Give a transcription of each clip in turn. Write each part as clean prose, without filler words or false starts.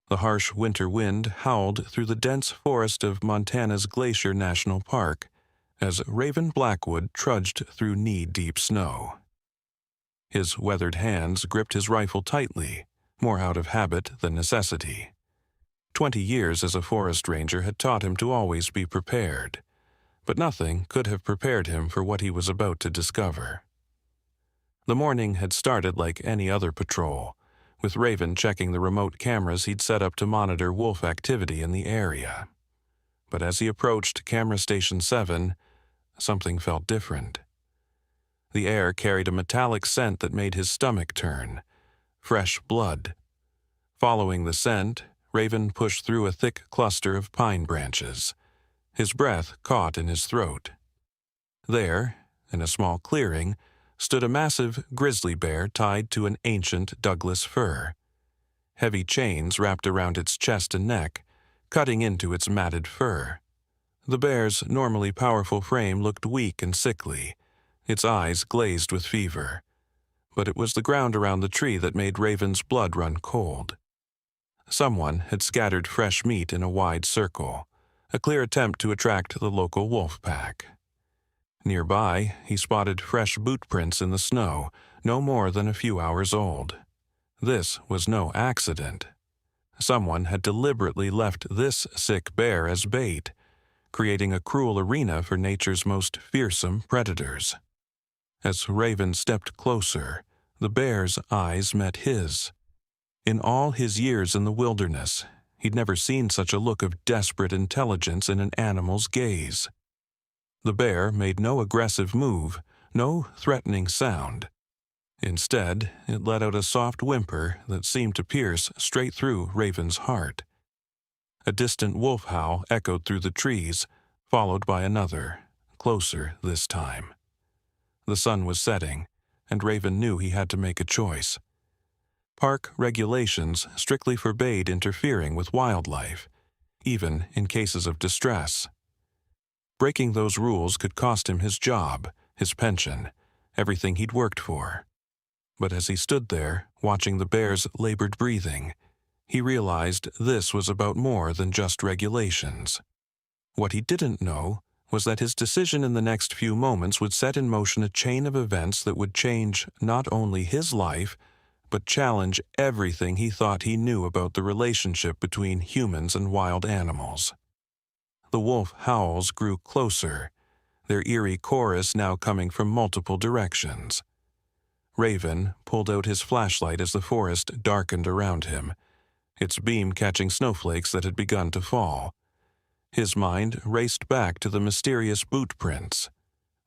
The harsh winter wind howled through the dense forest of Montana's Glacier National Park as Raven Blackwood trudged through knee-deep snow. His weathered hands gripped his rifle tightly, more out of habit than necessity. 20 years as a forest ranger had taught him to always be prepared, but nothing could have prepared him for what he was about to discover. The morning had started like any other patrol, with Raven checking the remote cameras he'd set up to monitor wolf activity in the area. But as he approached Camera Station 7, something felt different. The air carried a metallic scent that made his stomach turn. Fresh blood. Following the scent, Raven pushed through a thick cluster of pine branches. His breath caught in his throat. There, in a small clearing, stood a massive grizzly bear tied to an ancient Douglas fir. Heavy chains wrapped around its chest and neck, cutting into its matted fur. The bear's normally powerful frame looked weak and sickly, its eyes glazed with fever. But it was the ground around the tree that made Raven's blood run cold. Someone had scattered fresh meat in a wide circle, a clear attempt to attract the local wolf pack. Nearby, he spotted fresh boot prints in the snow, no more than a few hours old. This was no accident. Someone had deliberately left this sick bear as bait, creating a cruel arena for nature's most fearsome predators. As Raven stepped closer, the bear's eyes met his. In all his years in the wilderness, he'd never seen such a look of desperate intelligence in an animal's gaze. The bear made no aggressive move, no threatening sound. Instead, it let out a soft whimper that seemed to pierce straight through Raven's heart. A distant wolf howl echoed through the trees, followed by another, closer this time. The sun was setting, and Raven knew he had to make a choice. Park regulations strictly forbade interfering with wildlife, even in cases of distress. Breaking those rules could cost him his job, his pension, everything he'd worked for. But as he stood there, watching the bear's labored breathing, he realized this was about more than just regulations. What he didn't know was that his decision in the next few moments would set in motion a chain of events that would change not only his life, but challenge everything he thought he knew about the relationship between humans and wild animals. The wolf howls grew closer, their eerie chorus now coming from multiple directions. Raven pulled out his flashlight as the forest darkened around him, its beam catching snowflakes that had begun to fall. His mind raced back to the mysterious boot prints.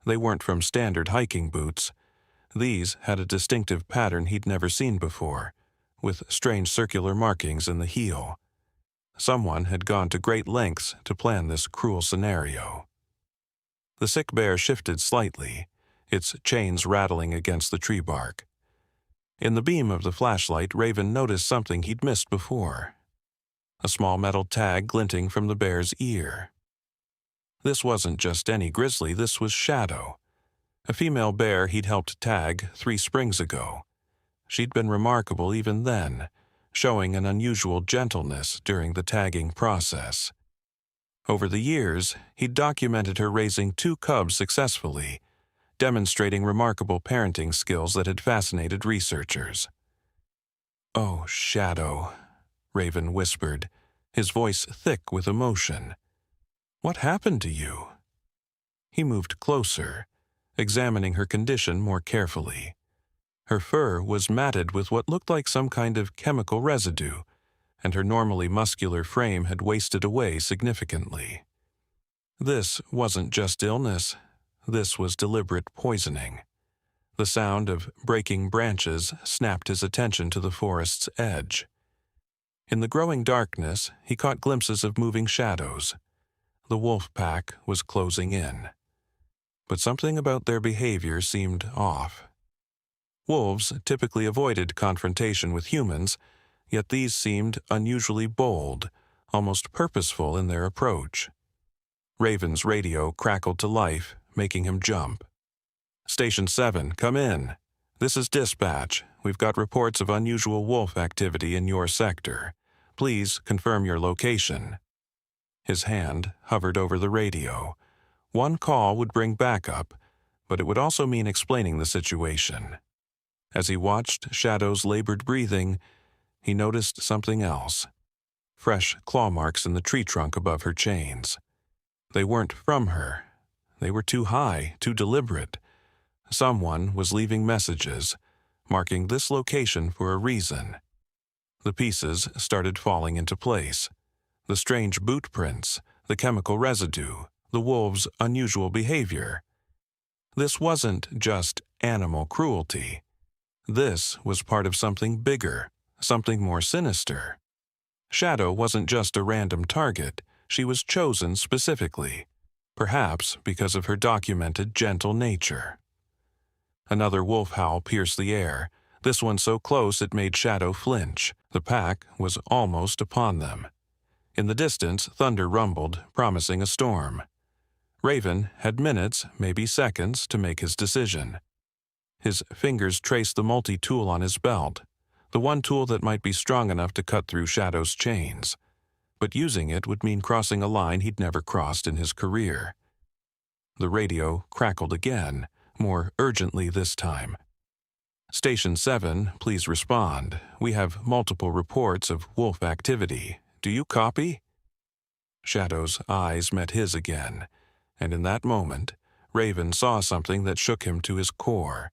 They weren't from standard hiking boots. These had a distinctive pattern he'd never seen before, with strange circular markings in the heel. Someone had gone to great lengths to plan this cruel scenario. The sick bear shifted slightly, its chains rattling against the tree bark. In the beam of the flashlight, Raven noticed something he'd missed before. A small metal tag glinting from the bear's ear. This wasn't just any grizzly, this was Shadow, a female bear he'd helped tag 3 springs ago. She'd been remarkable even then, showing an unusual gentleness during the tagging process. Over the years, he'd documented her raising 2 cubs successfully, demonstrating remarkable parenting skills that had fascinated researchers. "Oh, Shadow," Raven whispered, his voice thick with emotion. "What happened to you?" He moved closer, examining her condition more carefully. Her fur was matted with what looked like some kind of chemical residue, and her normally muscular frame had wasted away significantly. This wasn't just illness, this was deliberate poisoning. The sound of breaking branches snapped his attention to the forest's edge. In the growing darkness, he caught glimpses of moving shadows. The wolf pack was closing in. But something about their behavior seemed off. Wolves typically avoided confrontation with humans, yet these seemed unusually bold, almost purposeful in their approach. Raven's radio crackled to life, making him jump. "Station 7, come in. This is dispatch. We've got reports of unusual wolf activity in your sector. please confirm your location." His hand hovered over the radio. One call would bring backup, but it would also mean explaining the situation. As he watched Shadow's labored breathing, he noticed something else. Fresh claw marks in the tree trunk above her chains. They weren't from her. They were too high, too deliberate. Someone was leaving messages, marking this location for a reason. The pieces started falling into place. The strange boot prints, the chemical residue, the wolves' unusual behavior. This wasn't just animal cruelty. This was part of something bigger, something more sinister. Shadow wasn't just a random target. She was chosen specifically, perhaps because of her documented gentle nature. Another wolf howl pierced the air, this one so close it made Shadow flinch. The pack was almost upon them. In the distance, thunder rumbled, promising a storm. Raven had minutes, maybe seconds, to make his decision. His fingers traced the multi-tool on his belt, the one tool that might be strong enough to cut through Shadow's chains. But using it would mean crossing a line he'd never crossed in his career. The radio crackled again, more urgently this time. "Station 7, please respond. We have multiple reports of wolf activity. Do you copy?" Shadow's eyes met his again, and in that moment, Raven saw something that shook him to his core.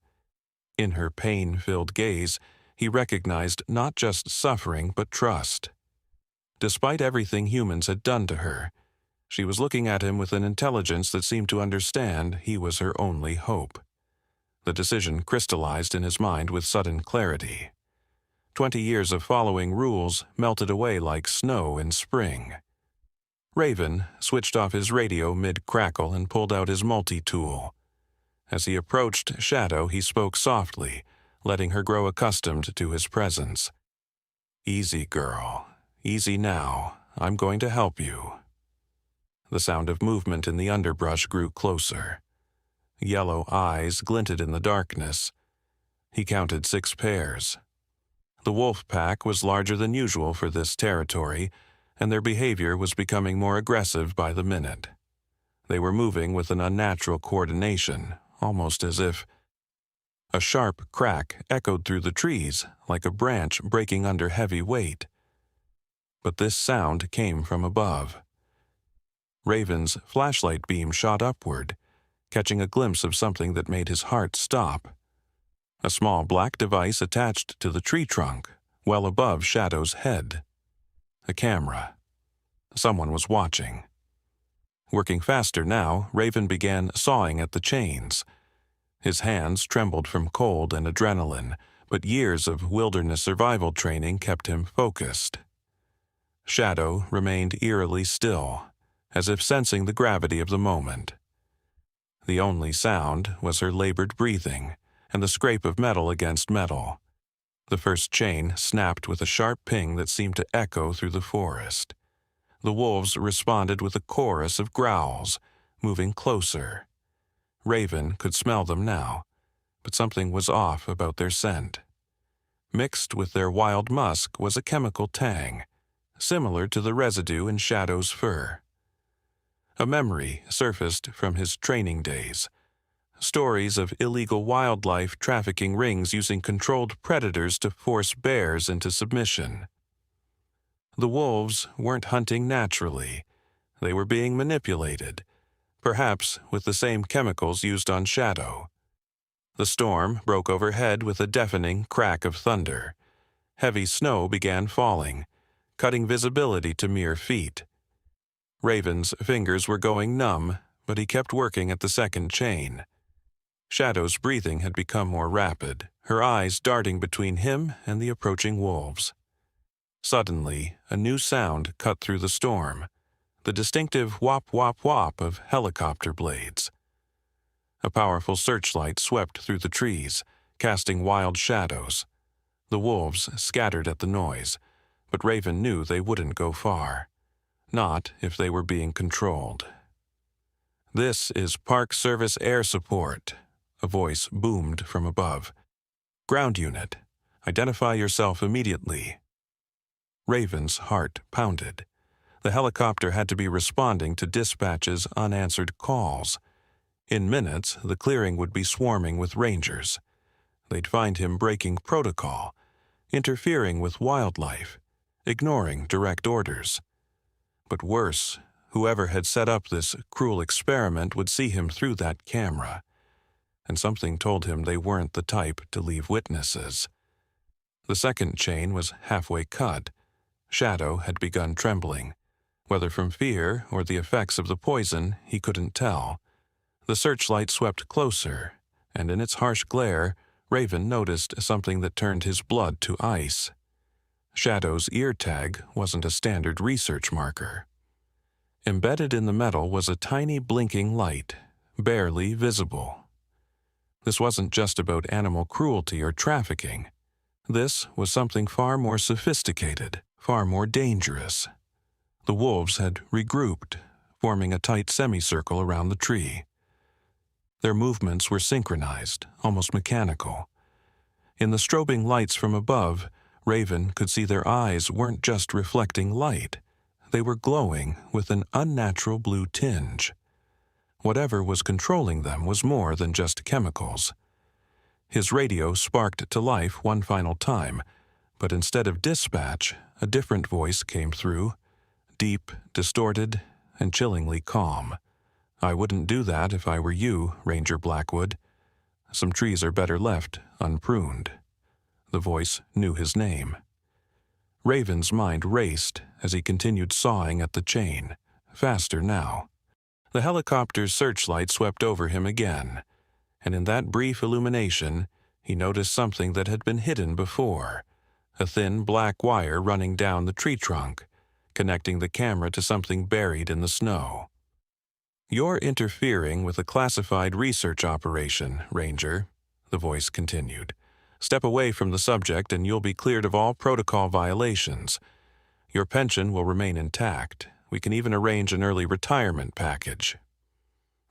In her pain-filled gaze, he recognized not just suffering but trust. Despite everything humans had done to her, she was looking at him with an intelligence that seemed to understand he was her only hope. The decision crystallized in his mind with sudden clarity. 20 years of following rules melted away like snow in spring. Raven switched off his radio mid-crackle and pulled out his multi-tool. As he approached Shadow, he spoke softly, letting her grow accustomed to his presence. "Easy, girl. Easy now. I'm going to help you." The sound of movement in the underbrush grew closer. Yellow eyes glinted in the darkness. He counted 6 pairs. The wolf pack was larger than usual for this territory, and their behavior was becoming more aggressive by the minute. They were moving with an unnatural coordination, almost as if... A sharp crack echoed through the trees, like a branch breaking under heavy weight. But this sound came from above. Raven's flashlight beam shot upward, catching a glimpse of something that made his heart stop. A small black device attached to the tree trunk, well above Shadow's head. A camera. Someone was watching. Working faster now, Raven began sawing at the chains. His hands trembled from cold and adrenaline, but years of wilderness survival training kept him focused. Shadow remained eerily still, as if sensing the gravity of the moment. The only sound was her labored breathing and the scrape of metal against metal. The first chain snapped with a sharp ping that seemed to echo through the forest. The wolves responded with a chorus of growls, moving closer. Raven could smell them now, but something was off about their scent. Mixed with their wild musk was a chemical tang, similar to the residue in Shadow's fur. A memory surfaced from his training days. Stories of illegal wildlife trafficking rings using controlled predators to force bears into submission. The wolves weren't hunting naturally. They were being manipulated, perhaps with the same chemicals used on Shadow. The storm broke overhead with a deafening crack of thunder. Heavy snow began falling, cutting visibility to mere feet. Raven's fingers were going numb, but he kept working at the second chain. Shadow's breathing had become more rapid, her eyes darting between him and the approaching wolves. Suddenly, a new sound cut through the storm, the distinctive whop-whop-whop of helicopter blades. A powerful searchlight swept through the trees, casting wild shadows. The wolves scattered at the noise, but Raven knew they wouldn't go far. Not if they were being controlled. "This is Park Service Air Support," a voice boomed from above. "Ground unit, identify yourself immediately." Raven's heart pounded. The helicopter had to be responding to dispatch's unanswered calls. In minutes, the clearing would be swarming with rangers. They'd find him breaking protocol, interfering with wildlife, ignoring direct orders. But worse, whoever had set up this cruel experiment would see him through that camera, and something told him they weren't the type to leave witnesses. The second chain was halfway cut. Shadow had begun trembling. Whether from fear or the effects of the poison, he couldn't tell. The searchlight swept closer, and in its harsh glare, Raven noticed something that turned his blood to ice. Shadow's ear tag wasn't a standard research marker. Embedded in the metal was a tiny blinking light, barely visible. This wasn't just about animal cruelty or trafficking. This was something far more sophisticated, far more dangerous. The wolves had regrouped, forming a tight semicircle around the tree. Their movements were synchronized, almost mechanical. In the strobing lights from above, Raven could see their eyes weren't just reflecting light. They were glowing with an unnatural blue tinge. Whatever was controlling them was more than just chemicals. His radio sparked to life one final time, but instead of dispatch, a different voice came through, deep, distorted, and chillingly calm. "I wouldn't do that if I were you, Ranger Blackwood. Some trees are better left unpruned." The voice knew his name. Raven's mind raced as he continued sawing at the chain, faster now. The helicopter's searchlight swept over him again, and in that brief illumination, he noticed something that had been hidden before, a thin black wire running down the tree trunk, connecting the camera to something buried in the snow. "You're interfering with a classified research operation, Ranger," the voice continued. "Step away from the subject and you'll be cleared of all protocol violations. Your pension will remain intact. We can even arrange an early retirement package."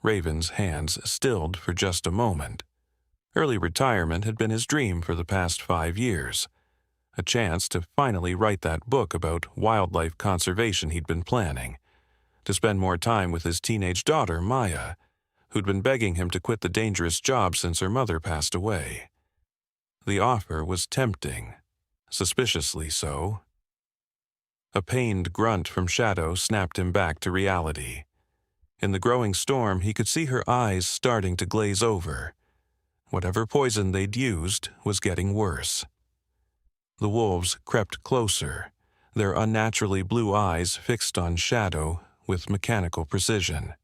Raven's hands stilled for just a moment. Early retirement had been his dream for the past 5 years. A chance to finally write that book about wildlife conservation he'd been planning. To spend more time with his teenage daughter, Maya, who'd been begging him to quit the dangerous job since her mother passed away. The offer was tempting, suspiciously so. A pained grunt from Shadow snapped him back to reality. In the growing storm, he could see her eyes starting to glaze over. Whatever poison they'd used was getting worse. The wolves crept closer, their unnaturally blue eyes fixed on Shadow with mechanical precision.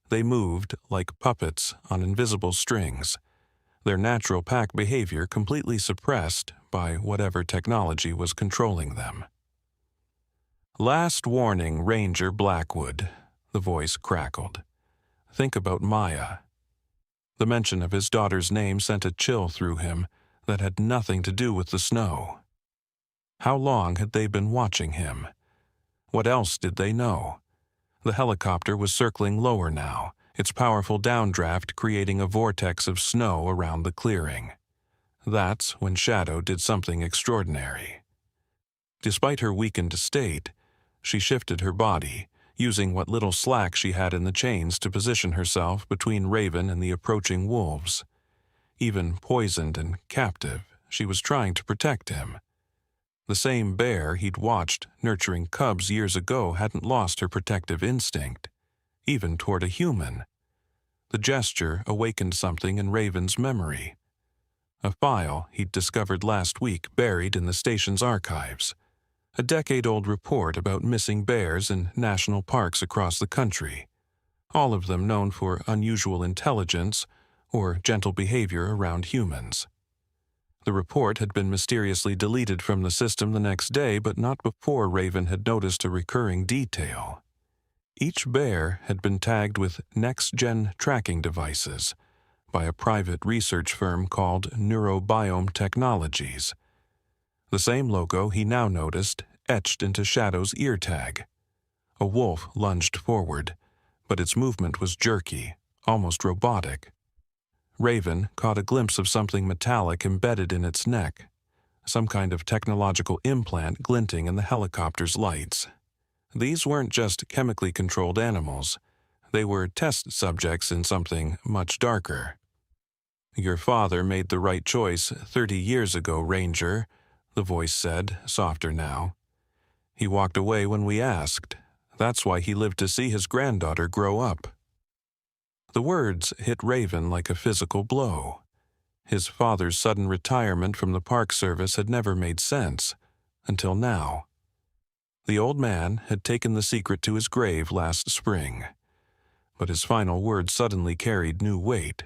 They moved like puppets on invisible strings, their natural pack behavior completely suppressed by whatever technology was controlling them. "Last warning, Ranger Blackwood," the voice crackled. "Think about Maya." The mention of his daughter's name sent a chill through him that had nothing to do with the snow. How long had they been watching him? What else did they know? The helicopter was circling lower now, its powerful downdraft creating a vortex of snow around the clearing. That's when Shadow did something extraordinary. Despite her weakened state, she shifted her body, using what little slack she had in the chains to position herself between Raven and the approaching wolves. Even poisoned and captive, she was trying to protect him. The same bear he'd watched nurturing cubs years ago hadn't lost her protective instinct, even toward a human. The gesture awakened something in Raven's memory. A file he'd discovered last week buried in the station's archives. A decade-old report about missing bears in national parks across the country, all of them known for unusual intelligence or gentle behavior around humans. The report had been mysteriously deleted from the system the next day, but not before Raven had noticed a recurring detail. Each bear had been tagged with next-gen tracking devices by a private research firm called Neurobiome Technologies. The same logo he now noticed etched into Shadow's ear tag. A wolf lunged forward, but its movement was jerky, almost robotic. Raven caught a glimpse of something metallic embedded in its neck, some kind of technological implant glinting in the helicopter's lights. These weren't just chemically controlled animals. They were test subjects in something much darker. "Your father made the right choice 30 years ago, Ranger," the voice said, softer now. "He walked away when we asked. That's why he lived to see his granddaughter grow up." The words hit Raven like a physical blow. His father's sudden retirement from the Park Service had never made sense, until now. The old man had taken the secret to his grave last spring, but his final words suddenly carried new weight.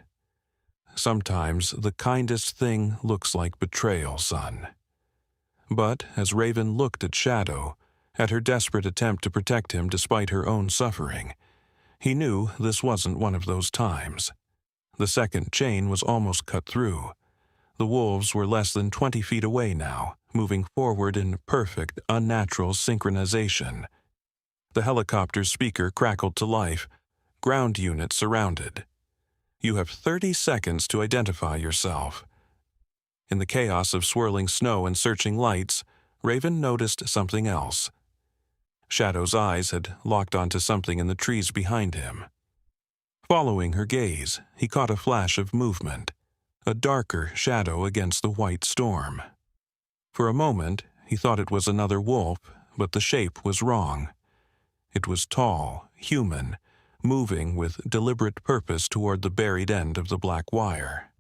"Sometimes the kindest thing looks like betrayal, son." But as Raven looked at Shadow, at her desperate attempt to protect him despite her own suffering, he knew this wasn't one of those times. The second chain was almost cut through. The wolves were less than 20 feet away now, moving forward in perfect, unnatural synchronization. The helicopter's speaker crackled to life. Ground units surrounded. "You have 30 seconds to identify yourself." In the chaos of swirling snow and searching lights, Raven noticed something else. Shadow's eyes had locked onto something in the trees behind him. Following her gaze, he caught a flash of movement, a darker shadow against the white storm. For a moment, he thought it was another wolf, but the shape was wrong. It was tall, human, moving with deliberate purpose toward the buried end of the black wire.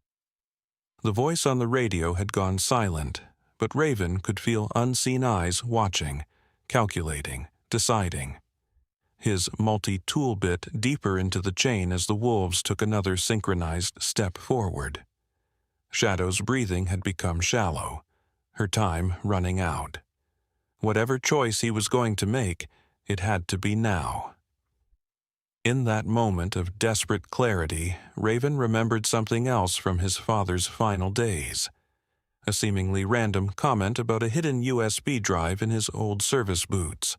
The voice on the radio had gone silent, but Raven could feel unseen eyes watching, calculating, deciding. His multi-tool bit deeper into the chain as the wolves took another synchronized step forward. Shadow's breathing had become shallow, her time running out. Whatever choice he was going to make, it had to be now. In that moment of desperate clarity, Raven remembered something else from his father's final days. A seemingly random comment about a hidden USB drive in his old service boots.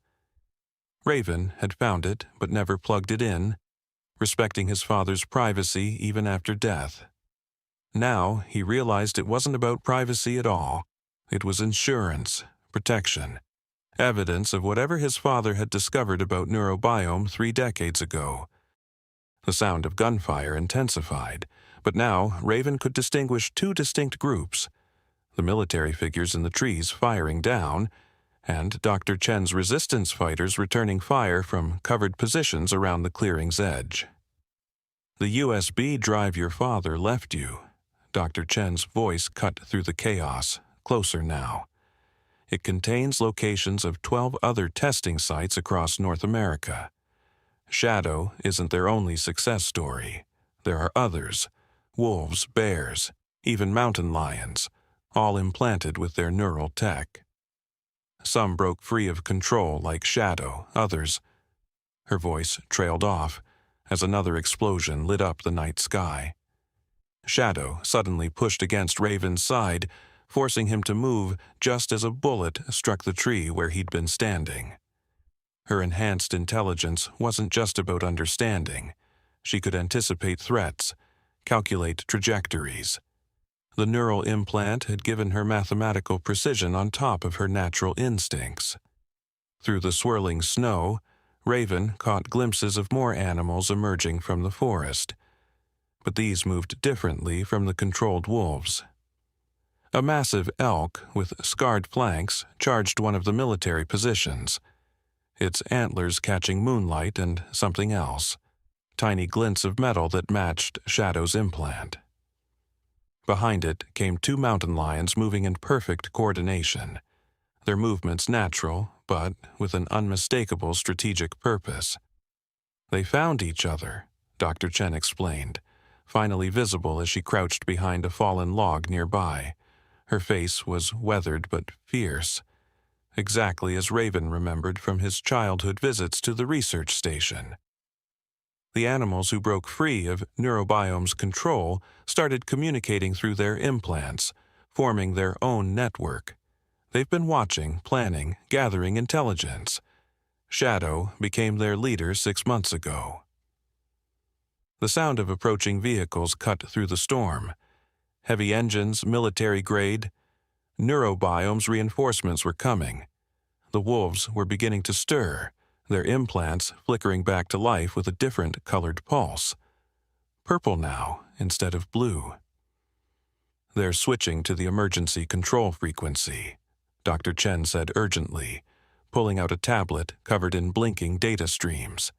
Raven had found it but never plugged it in, respecting his father's privacy even after death. Now he realized it wasn't about privacy at all. It was insurance, protection, evidence of whatever his father had discovered about neurobiome 3 decades ago. The sound of gunfire intensified, but now Raven could distinguish 2 distinct groups, the military figures in the trees firing down, and Dr. Chen's resistance fighters returning fire from covered positions around the clearing's edge. "The USB drive your father left you." Dr. Chen's voice cut through the chaos, closer now. "It contains locations of 12 other testing sites across North America. Shadow isn't their only success story. There are others, wolves, bears, even mountain lions, all implanted with their neural tech. Some broke free of control like Shadow, others—" Her voice trailed off as another explosion lit up the night sky. Shadow suddenly pushed against Raven's side, forcing him to move just as a bullet struck the tree where he'd been standing. Her enhanced intelligence wasn't just about understanding. She could anticipate threats, calculate trajectories. The neural implant had given her mathematical precision on top of her natural instincts. Through the swirling snow, Raven caught glimpses of more animals emerging from the forest. But these moved differently from the controlled wolves. A massive elk with scarred flanks charged one of the military positions, its antlers catching moonlight and something else, tiny glints of metal that matched Shadow's implant. Behind it came 2 mountain lions moving in perfect coordination, their movements natural, but with an unmistakable strategic purpose. "They found each other," Dr. Chen explained, finally visible as she crouched behind a fallen log nearby. Her face was weathered but fierce, exactly as Raven remembered from his childhood visits to the research station. The animals who broke free of Neurobiome's control started communicating through their implants, forming their own network. They've been watching, planning, gathering intelligence. Shadow became their leader 6 months ago. The sound of approaching vehicles cut through the storm. Heavy engines, military grade. Neurobiome's reinforcements were coming. The wolves were beginning to stir, their implants flickering back to life with a different colored pulse. Purple now instead of blue. "They're switching to the emergency control frequency," Dr. Chen said urgently, pulling out a tablet covered in blinking data streams.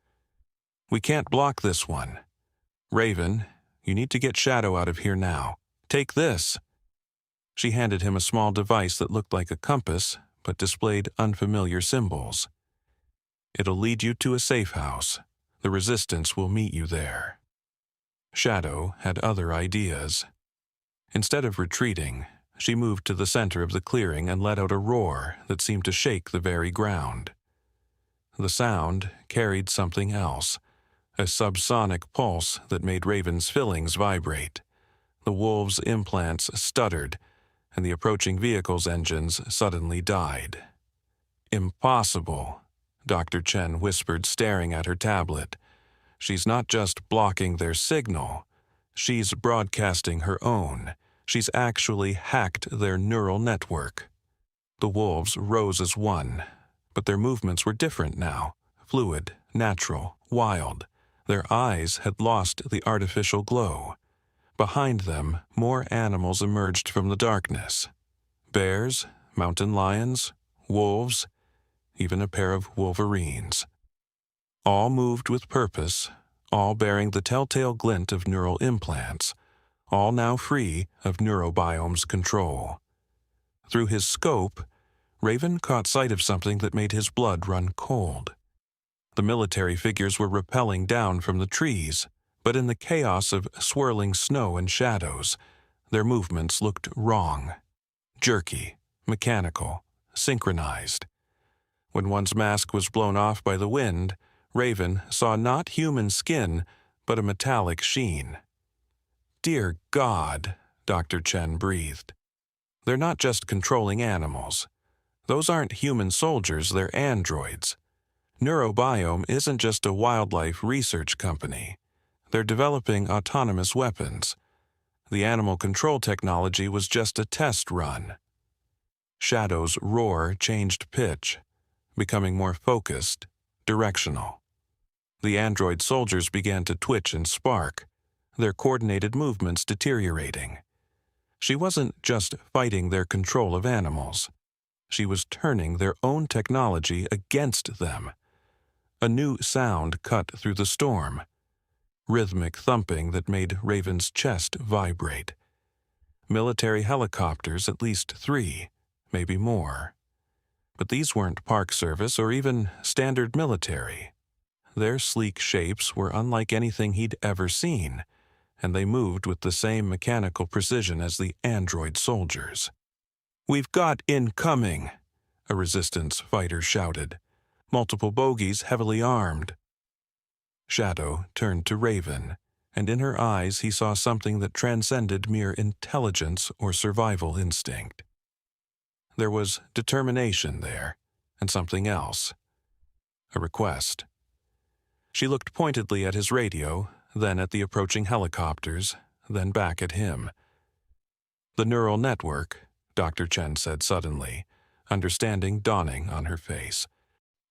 "We can't block this one. Raven, you need to get Shadow out of here now. Take this." She handed him a small device that looked like a compass, but displayed unfamiliar symbols. "It'll lead you to a safe house. The resistance will meet you there." Shadow had other ideas. Instead of retreating, she moved to the center of the clearing and let out a roar that seemed to shake the very ground. The sound carried something else, a subsonic pulse that made Raven's fillings vibrate. The wolves' implants stuttered, and the approaching vehicle's engines suddenly died. "Impossible," Dr. Chen whispered, staring at her tablet. "She's not just blocking their signal. She's broadcasting her own. She's actually hacked their neural network." The wolves rose as one, but their movements were different now, fluid, natural, wild. Their eyes had lost the artificial glow. Behind them, more animals emerged from the darkness. Bears, mountain lions, wolves, even a pair of wolverines. All moved with purpose, all bearing the telltale glint of neural implants, all now free of Neurobiome's control. Through his scope, Raven caught sight of something that made his blood run cold. The military figures were rappelling down from the trees, but in the chaos of swirling snow and shadows, their movements looked wrong. Jerky, mechanical, synchronized. When one's mask was blown off by the wind, Raven saw not human skin, but a metallic sheen. "Dear God," Dr. Chen breathed. "They're not just controlling animals. Those aren't human soldiers, they're androids. Neurobiome isn't just a wildlife research company. They're developing autonomous weapons. The animal control technology was just a test run." Shadow's roar changed pitch, becoming more focused, directional. The android soldiers began to twitch and spark, their coordinated movements deteriorating. She wasn't just fighting their control of animals. She was turning their own technology against them. A new sound cut through the storm, rhythmic thumping that made Raven's chest vibrate. Military helicopters, at least 3, maybe more. But these weren't Park Service or even standard military. Their sleek shapes were unlike anything he'd ever seen, and they moved with the same mechanical precision as the android soldiers. "We've got incoming," a resistance fighter shouted. "Multiple bogies heavily armed." Shadow turned to Raven, and in her eyes he saw something that transcended mere intelligence or survival instinct. There was determination there, and something else. A request. She looked pointedly at his radio, then at the approaching helicopters, then back at him. "The neural network," Dr. Chen said suddenly, understanding dawning on her face.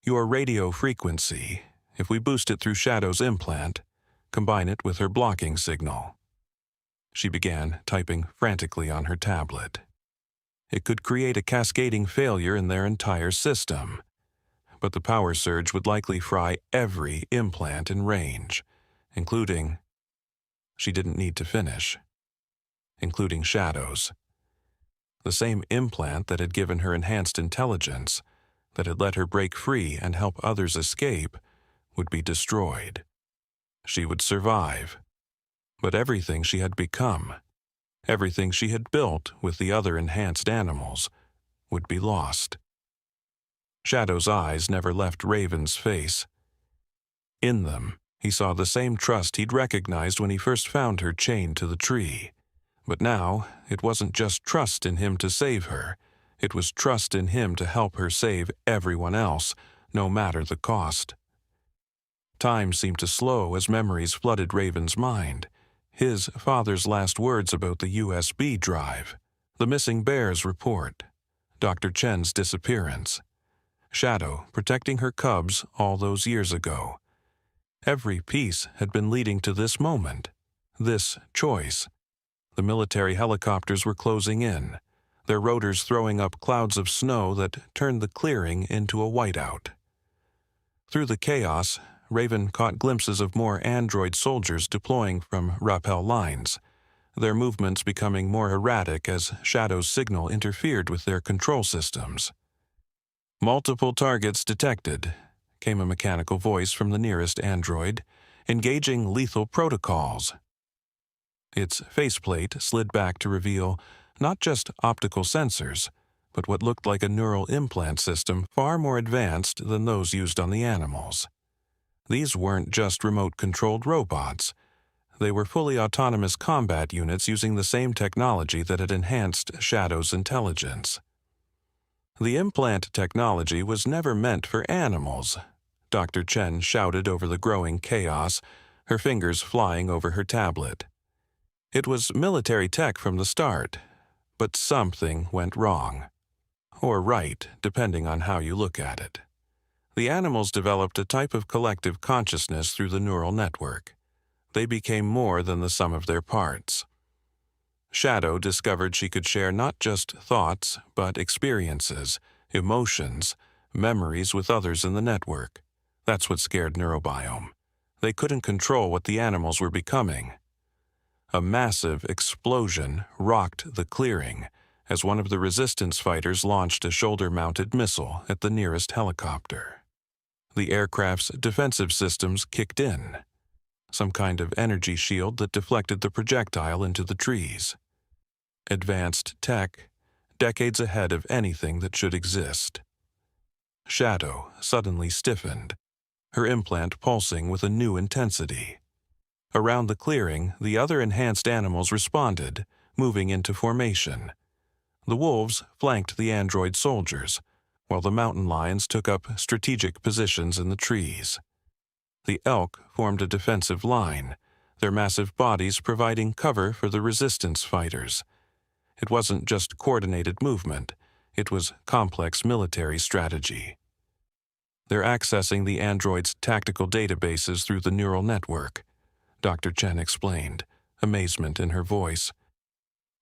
"Your radio frequency, if we boost it through Shadow's implant, combine it with her blocking signal." She began typing frantically on her tablet. It could create a cascading failure in their entire system. But the power surge would likely fry every implant in range, including... She didn't need to finish. Including Shadow's. The same implant that had given her enhanced intelligence, that had let her break free and help others escape, would be destroyed. She would survive. But everything she had become, everything she had built with the other enhanced animals, would be lost. Shadow's eyes never left Raven's face. In them, he saw the same trust he'd recognized when he first found her chained to the tree. But now, it wasn't just trust in him to save her. It was trust in him to help her save everyone else, no matter the cost. Time seemed to slow as memories flooded Raven's mind. His father's last words about the USB drive, The missing bear's report, Dr. Chen's disappearance, Shadow protecting her cubs all those years ago. Every piece had been leading to this moment, this choice. The military helicopters were closing in, their rotors throwing up clouds of snow that turned the clearing into a whiteout. Through the chaos, Raven caught glimpses of more android soldiers deploying from rappel lines, their movements becoming more erratic as Shadow's signal interfered with their control systems. "Multiple targets detected," came a mechanical voice from the nearest android, engaging lethal protocols. Its faceplate slid back to reveal not just optical sensors, but what looked like a neural implant system far more advanced than those used on the animals. These weren't just remote-controlled robots. They were fully autonomous combat units using the same technology that had enhanced Shadow's intelligence. "The implant technology was never meant for animals," Dr. Chen shouted over the growing chaos, her fingers flying over her tablet. "It was military tech from the start, but something went wrong. Or right, depending on how you look at it. The animals developed a type of collective consciousness through the neural network. They became more than the sum of their parts. Shadow discovered she could share not just thoughts, but experiences, emotions, memories with others in the network. That's what scared Neurobiome. They couldn't control what the animals were becoming. A massive explosion rocked the clearing as one of the resistance fighters launched a shoulder-mounted missile at the nearest helicopter. The aircraft's defensive systems kicked in, some kind of energy shield that deflected the projectile into the trees. Advanced tech, decades ahead of anything that should exist. Shadow suddenly stiffened, her implant pulsing with a new intensity. Around the clearing, the other enhanced animals responded, moving into formation. The wolves flanked the android soldiers, while the mountain lions took up strategic positions in the trees. The elk formed a defensive line, their massive bodies providing cover for the resistance fighters. It wasn't just coordinated movement, it was complex military strategy. "They're accessing the androids' tactical databases through the neural network," Dr. Chen explained, amazement in her voice.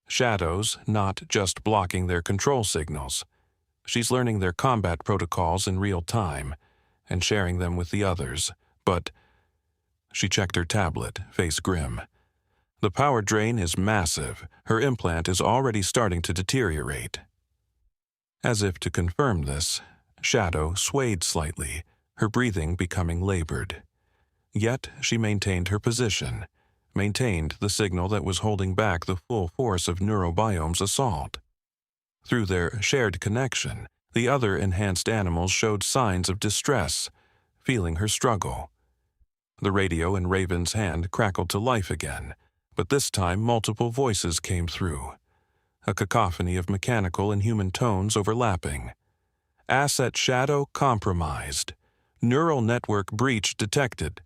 "Shadow's not just blocking their control signals. She's learning their combat protocols in real time and sharing them with the others, but—" She checked her tablet, face grim. "The power drain is massive. Her implant is already starting to deteriorate." As if to confirm this, Shadow swayed slightly, her breathing becoming labored. Yet she maintained her position, maintained the signal that was holding back the full force of Neurobiome's assault. Through their shared connection, the other enhanced animals showed signs of distress, feeling her struggle. The radio in Raven's hand crackled to life again, but this time multiple voices came through, a cacophony of mechanical and human tones overlapping. "Asset Shadow compromised. Neural network breach detected.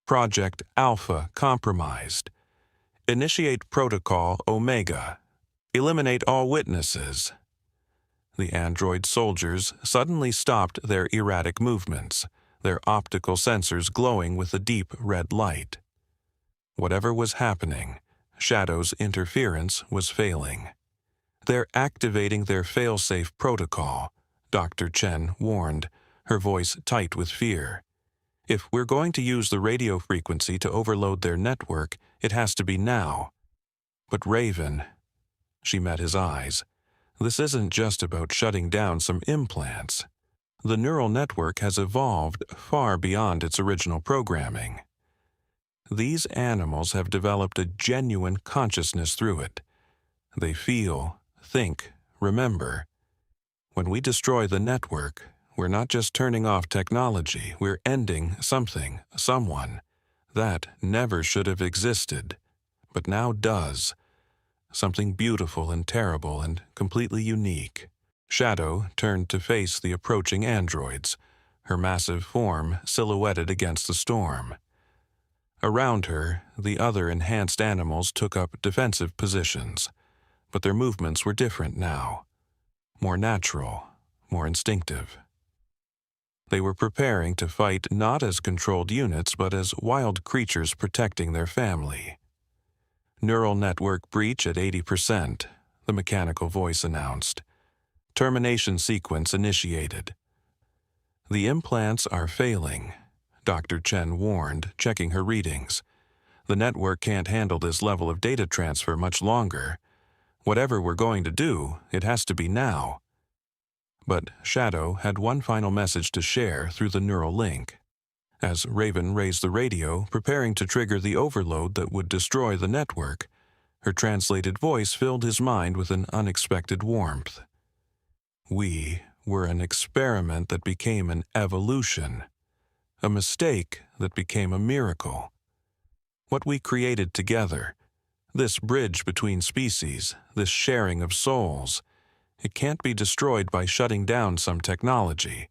Project Alpha compromised. Initiate Protocol Omega. Eliminate all witnesses." The android soldiers suddenly stopped their erratic movements, their optical sensors glowing with a deep red light. Whatever was happening, Shadow's interference was failing. "They're activating their fail-safe protocol," Dr. Chen warned, her voice tight with fear. "If we're going to use the radio frequency to overload their network, it has to be now." "But Raven," she met his eyes, "this isn't just about shutting down some implants. The neural network has evolved far beyond its original programming. These animals have developed a genuine consciousness through it. They feel, think, remember. When we destroy the network, we're not just turning off technology, we're ending something, someone, that never should have existed, but now does. Something beautiful and terrible and completely unique." Shadow turned to face the approaching androids, her massive form silhouetted against the storm. Around her, the other enhanced animals took up defensive positions, but their movements were different now. More natural, more instinctive. They were preparing to fight not as controlled units, but as wild creatures protecting their family. Neural network breach at 80%, the mechanical voice announced. Termination sequence initiated. The implants are failing, Dr. Chen warned, checking her readings. The network can't handle this level of data transfer much longer. Whatever we're going to do, it has to be now. But Shadow had one final message to share through the neural link. As Raven raised the radio, preparing to trigger the overload that would destroy the network, her translated voice filled his mind with an unexpected warmth. We were an experiment that became an evolution, a mistake that became a miracle. What we created together, this bridge between species, this sharing of souls, it can't be destroyed by shutting down some technology.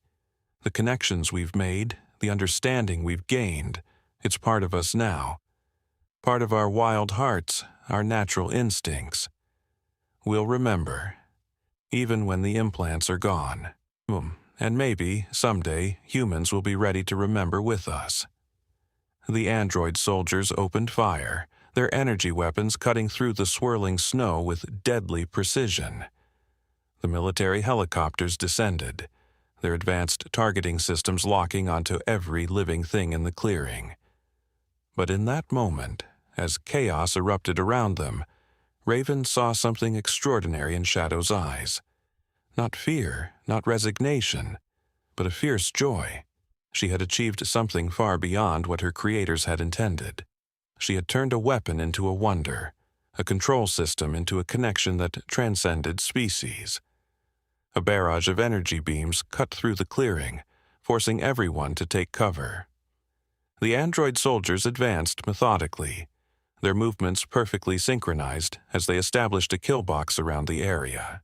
The connections we've made, the understanding we've gained, it's part of us now. Part of our wild hearts, our natural instincts. We'll remember, even when the implants are gone. And maybe, someday, humans will be ready to remember with us. The android soldiers opened fire, their energy weapons cutting through the swirling snow with deadly precision. The military helicopters descended, their advanced targeting systems locking onto every living thing in the clearing. But in that moment, as chaos erupted around them, Raven saw something extraordinary in Shadow's eyes. Not fear, not resignation, but a fierce joy. She had achieved something far beyond what her creators had intended. She had turned a weapon into a wonder, a control system into a connection that transcended species. A barrage of energy beams cut through the clearing, forcing everyone to take cover. The android soldiers advanced methodically, their movements perfectly synchronized as they established a kill box around the area.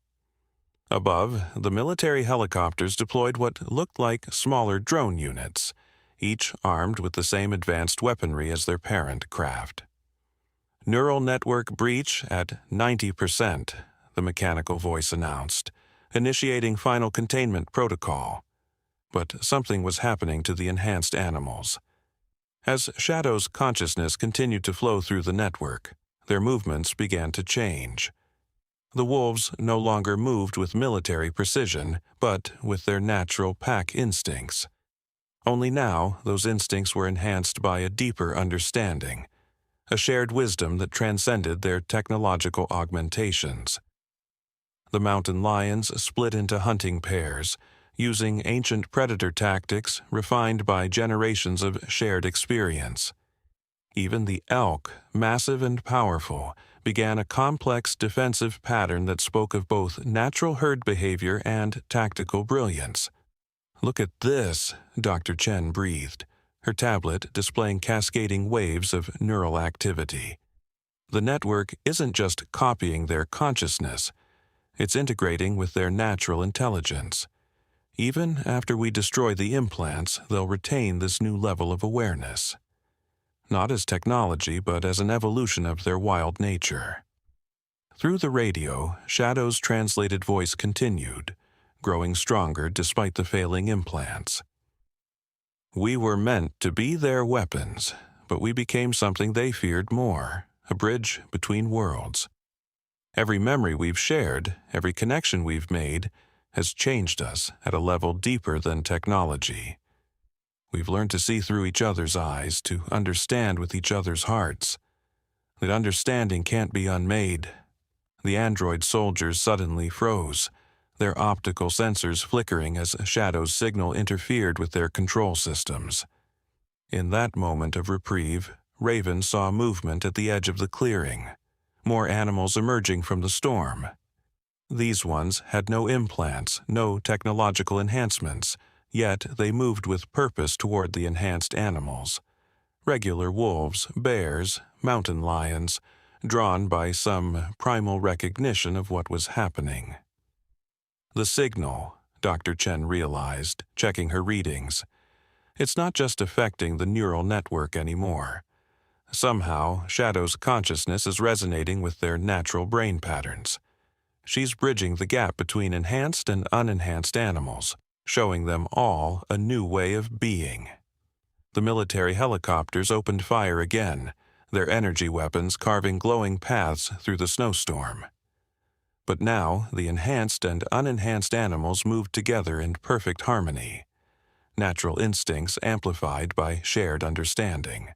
Above, the military helicopters deployed what looked like smaller drone units, each armed with the same advanced weaponry as their parent craft. Neural network breach at 90%, the mechanical voice announced, initiating final containment protocol. But something was happening to the enhanced animals. As Shadow's consciousness continued to flow through the network, their movements began to change. The wolves no longer moved with military precision, but with their natural pack instincts. Only now, those instincts were enhanced by a deeper understanding, a shared wisdom that transcended their technological augmentations. The mountain lions split into hunting pairs, using ancient predator tactics refined by generations of shared experience. Even the elk, massive and powerful, began a complex defensive pattern that spoke of both natural herd behavior and tactical brilliance. "Look at this," Dr. Chen breathed, her tablet displaying cascading waves of neural activity. The network isn't just copying their consciousness, it's integrating with their natural intelligence. Even after we destroy the implants, they'll retain this new level of awareness. Not as technology, but as an evolution of their wild nature. Through the radio, Shadow's translated voice continued, growing stronger despite the failing implants. "We were meant to be their weapons, but we became something they feared more, a bridge between worlds. Every memory we've shared, every connection we've made, has changed us at a level deeper than technology. We've learned to see through each other's eyes, to understand with each other's hearts. That understanding can't be unmade." The android soldiers suddenly froze, their optical sensors flickering as Shadow's signal interfered with their control systems. In that moment of reprieve, Raven saw movement at the edge of the clearing, more animals emerging from the storm. These ones had no implants, no technological enhancements, yet they moved with purpose toward the enhanced animals. Regular wolves, bears, mountain lions, drawn by some primal recognition of what was happening. The signal, Dr. Chen realized, checking her readings. It's not just affecting the neural network anymore. Somehow, Shadow's consciousness is resonating with their natural brain patterns. She's bridging the gap between enhanced and unenhanced animals, showing them all a new way of being. The military helicopters opened fire again, their energy weapons carving glowing paths through the snowstorm. But now the enhanced and unenhanced animals moved together in perfect harmony, natural instincts amplified by shared understanding.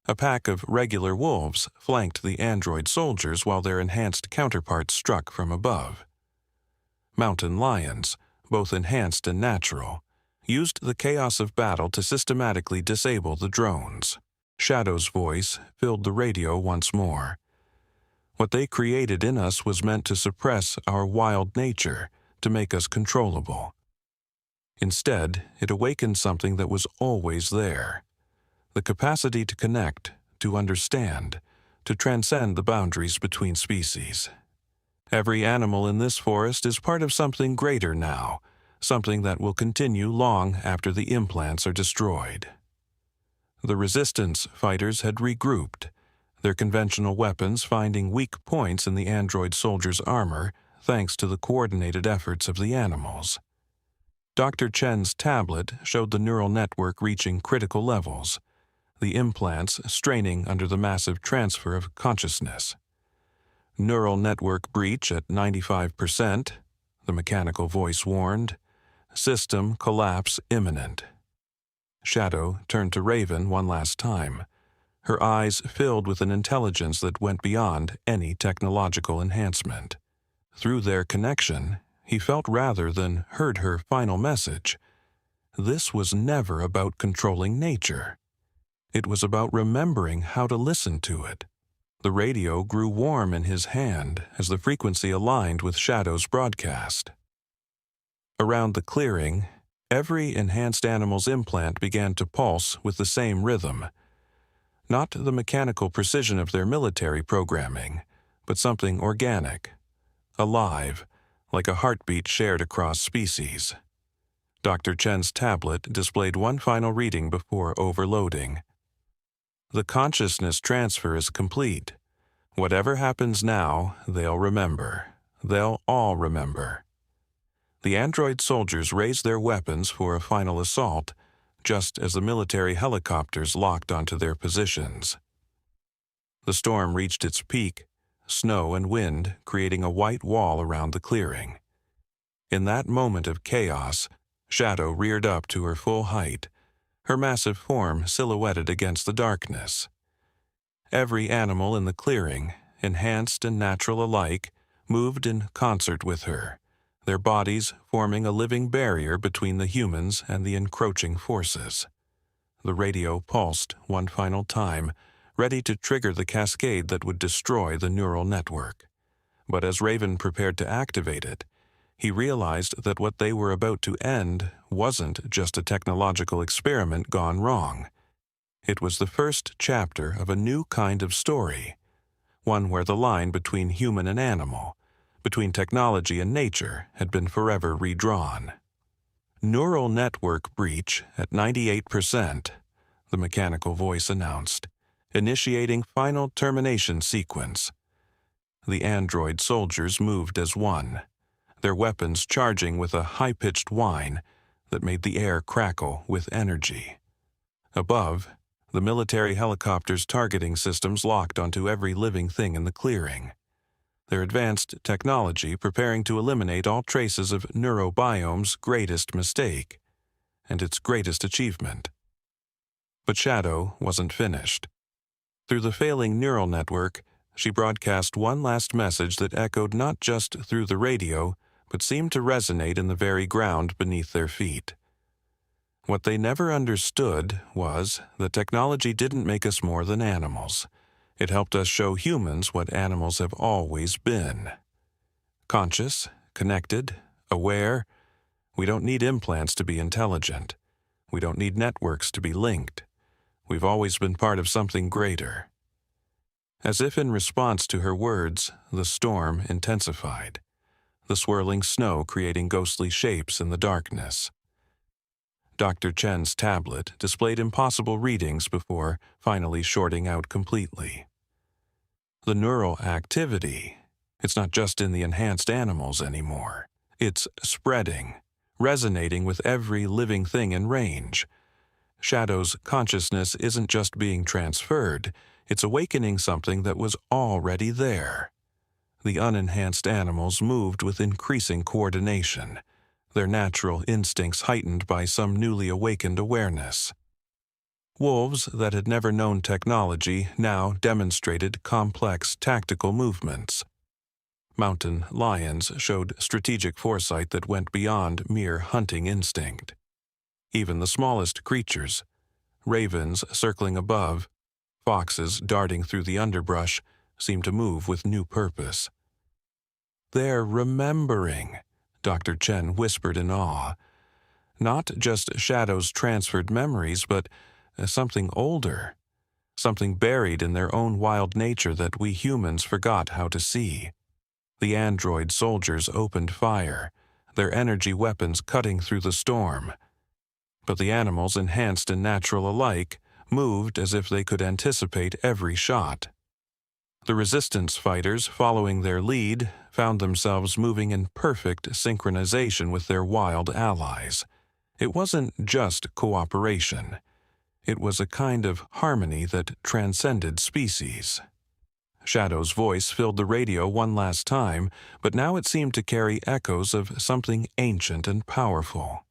A pack of regular wolves flanked the android soldiers while their enhanced counterparts struck from above. Mountain lions, both enhanced and natural, used the chaos of battle to systematically disable the drones. Shadow's voice filled the radio once more. What they created in us was meant to suppress our wild nature, to make us controllable. Instead, it awakened something that was always there. The capacity to connect, to understand, to transcend the boundaries between species. Every animal in this forest is part of something greater now, something that will continue long after the implants are destroyed. The resistance fighters had regrouped, their conventional weapons finding weak points in the android soldiers' armor thanks to the coordinated efforts of the animals. Dr. Chen's tablet showed the neural network reaching critical levels, the implants straining under the massive transfer of consciousness. Neural network breach at 95%, the mechanical voice warned. System collapse imminent. Shadow turned to Raven one last time, her eyes filled with an intelligence that went beyond any technological enhancement. Through their connection, he felt rather than heard her final message. This was never about controlling nature. It was about remembering how to listen to it. The radio grew warm in his hand as the frequency aligned with Shadow's broadcast. Around the clearing, every enhanced animal's implant began to pulse with the same rhythm. Not the mechanical precision of their military programming, but something organic, alive, like a heartbeat shared across species. Dr. Chen's tablet displayed one final reading before overloading. The consciousness transfer is complete. Whatever happens now, they'll remember. They'll all remember. The android soldiers raised their weapons for a final assault, just as the military helicopters locked onto their positions. The storm reached its peak, snow and wind creating a white wall around the clearing. In that moment of chaos, Shadow reared up to her full height, her massive form silhouetted against the darkness. Every animal in the clearing, enhanced and natural alike, moved in concert with her, their bodies forming a living barrier between the humans and the encroaching forces. The radio pulsed one final time, ready to trigger the cascade that would destroy the neural network. But as Raven prepared to activate it, he realized that what they were about to end wasn't just a technological experiment gone wrong. It was the first chapter of a new kind of story, one where the line between human and animal, between technology and nature, had been forever redrawn. Neural network breach at 98%, the mechanical voice announced, initiating final termination sequence. The android soldiers moved as one, their weapons charging with a high-pitched whine that made the air crackle with energy. Above, the military helicopters' targeting systems locked onto every living thing in the clearing, their advanced technology preparing to eliminate all traces of Neurobiome's greatest mistake and its greatest achievement. But Shadow wasn't finished. Through the failing neural network, she broadcast one last message that echoed not just through the radio, but seemed to resonate in the very ground beneath their feet. What they never understood was that technology didn't make us more than animals. It helped us show humans what animals have always been. Conscious, connected, aware. We don't need implants to be intelligent. We don't need networks to be linked. We've always been part of something greater. As if in response to her words, the storm intensified, the swirling snow creating ghostly shapes in the darkness. Dr. Chen's tablet displayed impossible readings before finally shorting out completely. The neural activity, It's not just in the enhanced animals anymore. It's spreading, resonating with every living thing in range. Shadow's consciousness isn't just being transferred, it's awakening something that was already there. The unenhanced animals moved with increasing coordination, their natural instincts heightened by some newly awakened awareness. Wolves that had never known technology now demonstrated complex tactical movements. Mountain lions showed strategic foresight that went beyond mere hunting instinct. Even the smallest creatures, ravens circling above, foxes darting through the underbrush, seemed to move with new purpose. "They're remembering," Dr. Chen whispered in awe. "Not just Shadow's transferred memories, but something older, something buried in their own wild nature that we humans forgot how to see." The android soldiers opened fire, their energy weapons cutting through the storm. But the animals, enhanced and natural alike, moved as if they could anticipate every shot. The resistance fighters, following their lead, found themselves moving in perfect synchronization with their wild allies. It wasn't just cooperation. It was a kind of harmony that transcended species. Shadow's voice filled the radio one last time, but now it seemed to carry echoes of something ancient and powerful.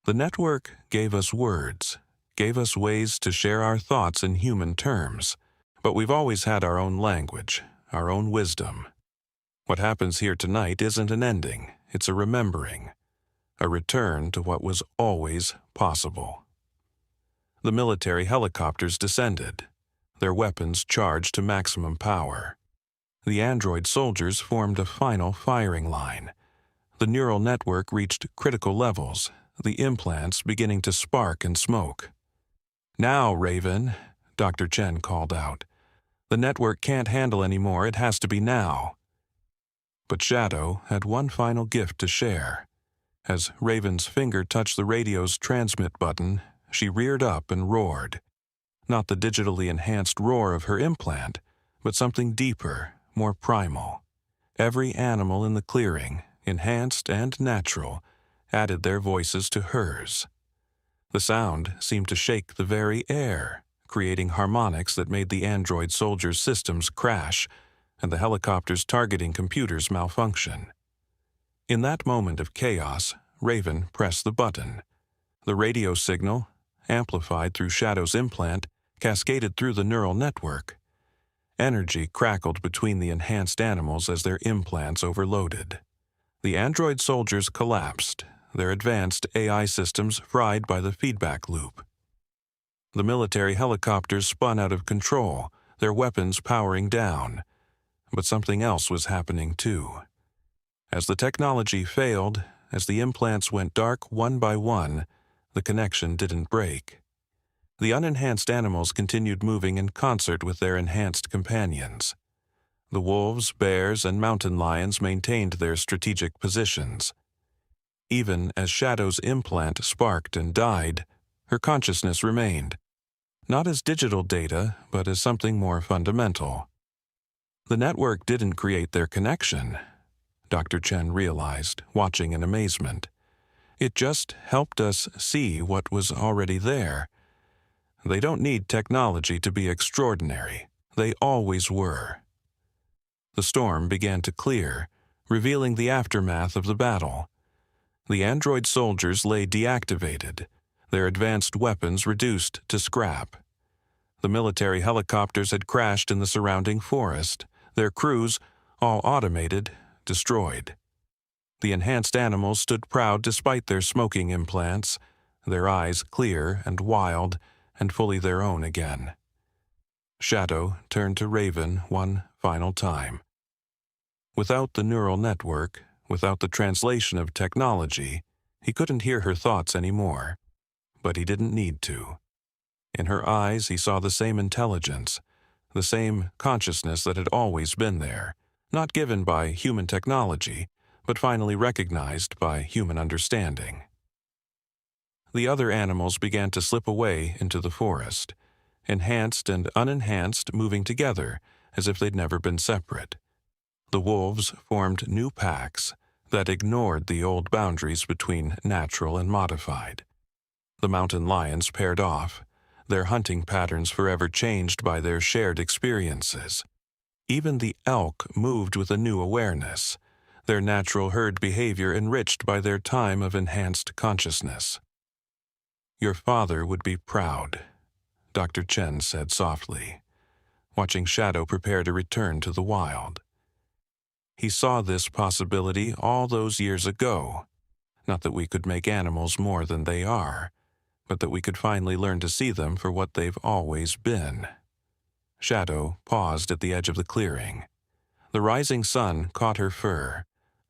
"The network gave us words, gave us ways to share our thoughts in human terms, but we've always had our own language, our own wisdom. What happens here tonight isn't an ending, it's a remembering, a return to what was always possible." The military helicopters descended, their weapons charged to maximum power. The android soldiers formed a final firing line. The neural network reached critical levels, the implants beginning to spark and smoke. "Now, Raven," Dr. Chen called out. "The network can't handle anymore, it has to be now." But Shadow had one final gift to share. As Raven's finger touched the radio's transmit button, she reared up and roared. Not the digitally enhanced roar of her implant, but something deeper, more primal. Every animal in the clearing, enhanced and natural, added their voices to hers. The sound seemed to shake the very air, creating harmonics that made the android soldiers' systems crash and the helicopter's targeting computers malfunction. In that moment of chaos, Raven pressed the button. The radio signal, amplified through Shadow's implant, cascaded through the neural network. Energy crackled between the enhanced animals as their implants overloaded. The android soldiers collapsed, their advanced AI systems fried by the feedback loop. The military helicopters spun out of control, their weapons powering down. But something else was happening too. As the technology failed, as the implants went dark one by one, the connection didn't break. The unenhanced animals continued moving in concert with their enhanced companions. The wolves, bears, and mountain lions maintained their strategic positions. Even as Shadow's implant sparked and died, her consciousness remained, not as digital data, but as something more fundamental. The network didn't create their connection, Dr. Chen realized, watching in amazement. It just helped us see what was already there. They don't need technology to be extraordinary. They always were. The storm began to clear, revealing the aftermath of the battle. The android soldiers lay deactivated, their advanced weapons reduced to scrap. The military helicopters had crashed in the surrounding forest, their crews, all automated, destroyed. The enhanced animals stood proud despite their smoking implants, their eyes clear and wild and fully their own again. Shadow turned to Raven one final time. Without the neural network, without the translation of technology, he couldn't hear her thoughts anymore. But he didn't need to. In her eyes he saw the same intelligence, the same consciousness that had always been there, not given by human technology, but finally recognized by human understanding. The other animals began to slip away into the forest, enhanced and unenhanced moving together as if they'd never been separate. The wolves formed new packs that ignored the old boundaries between natural and modified. The mountain lions paired off, their hunting patterns forever changed by their shared experiences. Even the elk moved with a new awareness, their natural herd behavior enriched by their time of enhanced consciousness. "Your father would be proud," Dr. Chen said softly, watching Shadow prepare to return to the wild. He saw this possibility all those years ago. Not that we could make animals more than they are, but that we could finally learn to see them for what they've always been. Shadow paused at the edge of the clearing. The rising sun caught her fur,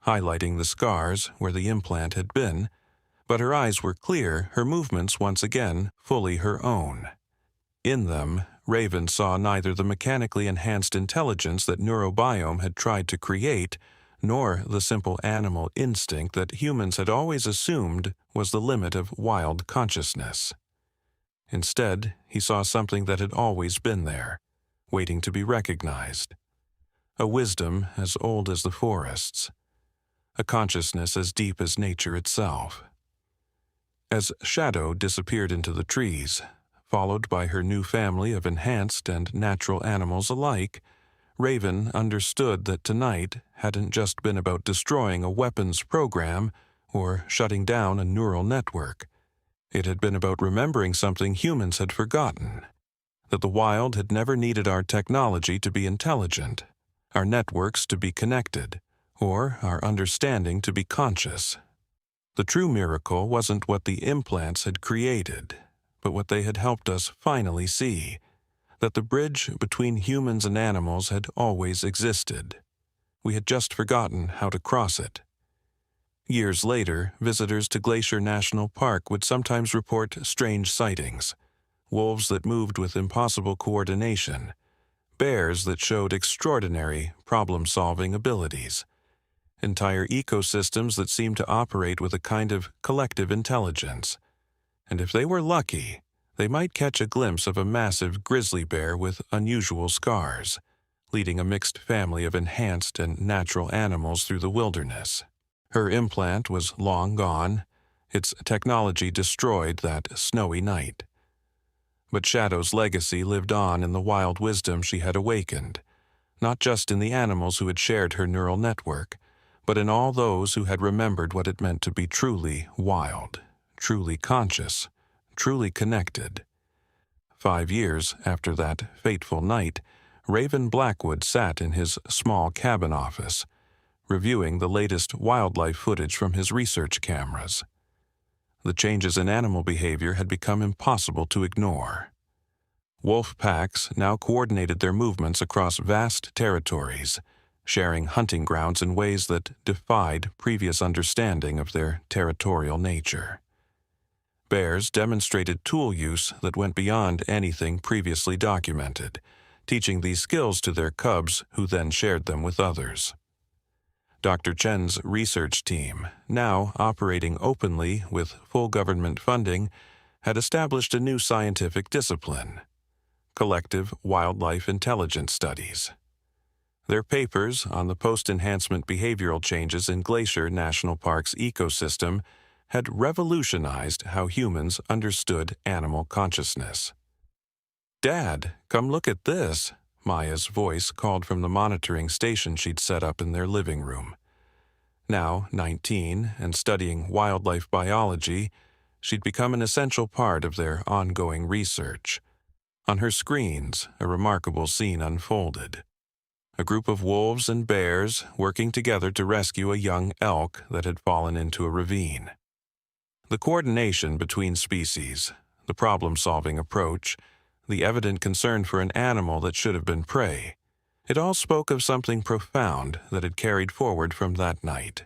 highlighting the scars where the implant had been, but her eyes were clear, her movements once again fully her own. In them, Raven saw neither the mechanically enhanced intelligence that Neurobiome had tried to create, nor the simple animal instinct that humans had always assumed was the limit of wild consciousness. Instead, he saw something that had always been there, waiting to be recognized. A wisdom as old as the forests. A consciousness as deep as nature itself. As Shadow disappeared into the trees, followed by her new family of enhanced and natural animals alike, Raven understood that tonight hadn't just been about destroying a weapons program or shutting down a neural network. It had been about remembering something humans had forgotten, that the wild had never needed our technology to be intelligent, our networks to be connected, or our understanding to be conscious. The true miracle wasn't what the implants had created, but what they had helped us finally see, that the bridge between humans and animals had always existed. We had just forgotten how to cross it. Years later, visitors to Glacier National Park would sometimes report strange sightings, wolves that moved with impossible coordination, bears that showed extraordinary problem-solving abilities, entire ecosystems that seemed to operate with a kind of collective intelligence. And if they were lucky, they might catch a glimpse of a massive grizzly bear with unusual scars, leading a mixed family of enhanced and natural animals through the wilderness. Her implant was long gone, its technology destroyed that snowy night. But Shadow's legacy lived on in the wild wisdom she had awakened, not just in the animals who had shared her neural network, but in all those who had remembered what it meant to be truly wild, truly conscious, truly connected. 5 years after that fateful night, Raven Blackwood sat in his small cabin office, reviewing the latest wildlife footage from his research cameras. The changes in animal behavior had become impossible to ignore. Wolf packs now coordinated their movements across vast territories, sharing hunting grounds in ways that defied previous understanding of their territorial nature. Bears demonstrated tool use that went beyond anything previously documented, teaching these skills to their cubs who then shared them with others. Dr. Chen's research team, now operating openly with full government funding, had established a new scientific discipline: collective wildlife intelligence studies. Their papers on the post-enhancement behavioral changes in Glacier National Park's ecosystem had revolutionized how humans understood animal consciousness. "Dad, come look at this," Maya's voice called from the monitoring station she'd set up in their living room. Now 19 and studying wildlife biology, she'd become an essential part of their ongoing research. On her screens, a remarkable scene unfolded. A group of wolves and bears working together to rescue a young elk that had fallen into a ravine. The coordination between species, the problem-solving approach, the evident concern for an animal that should have been prey, it all spoke of something profound that had carried forward from that night.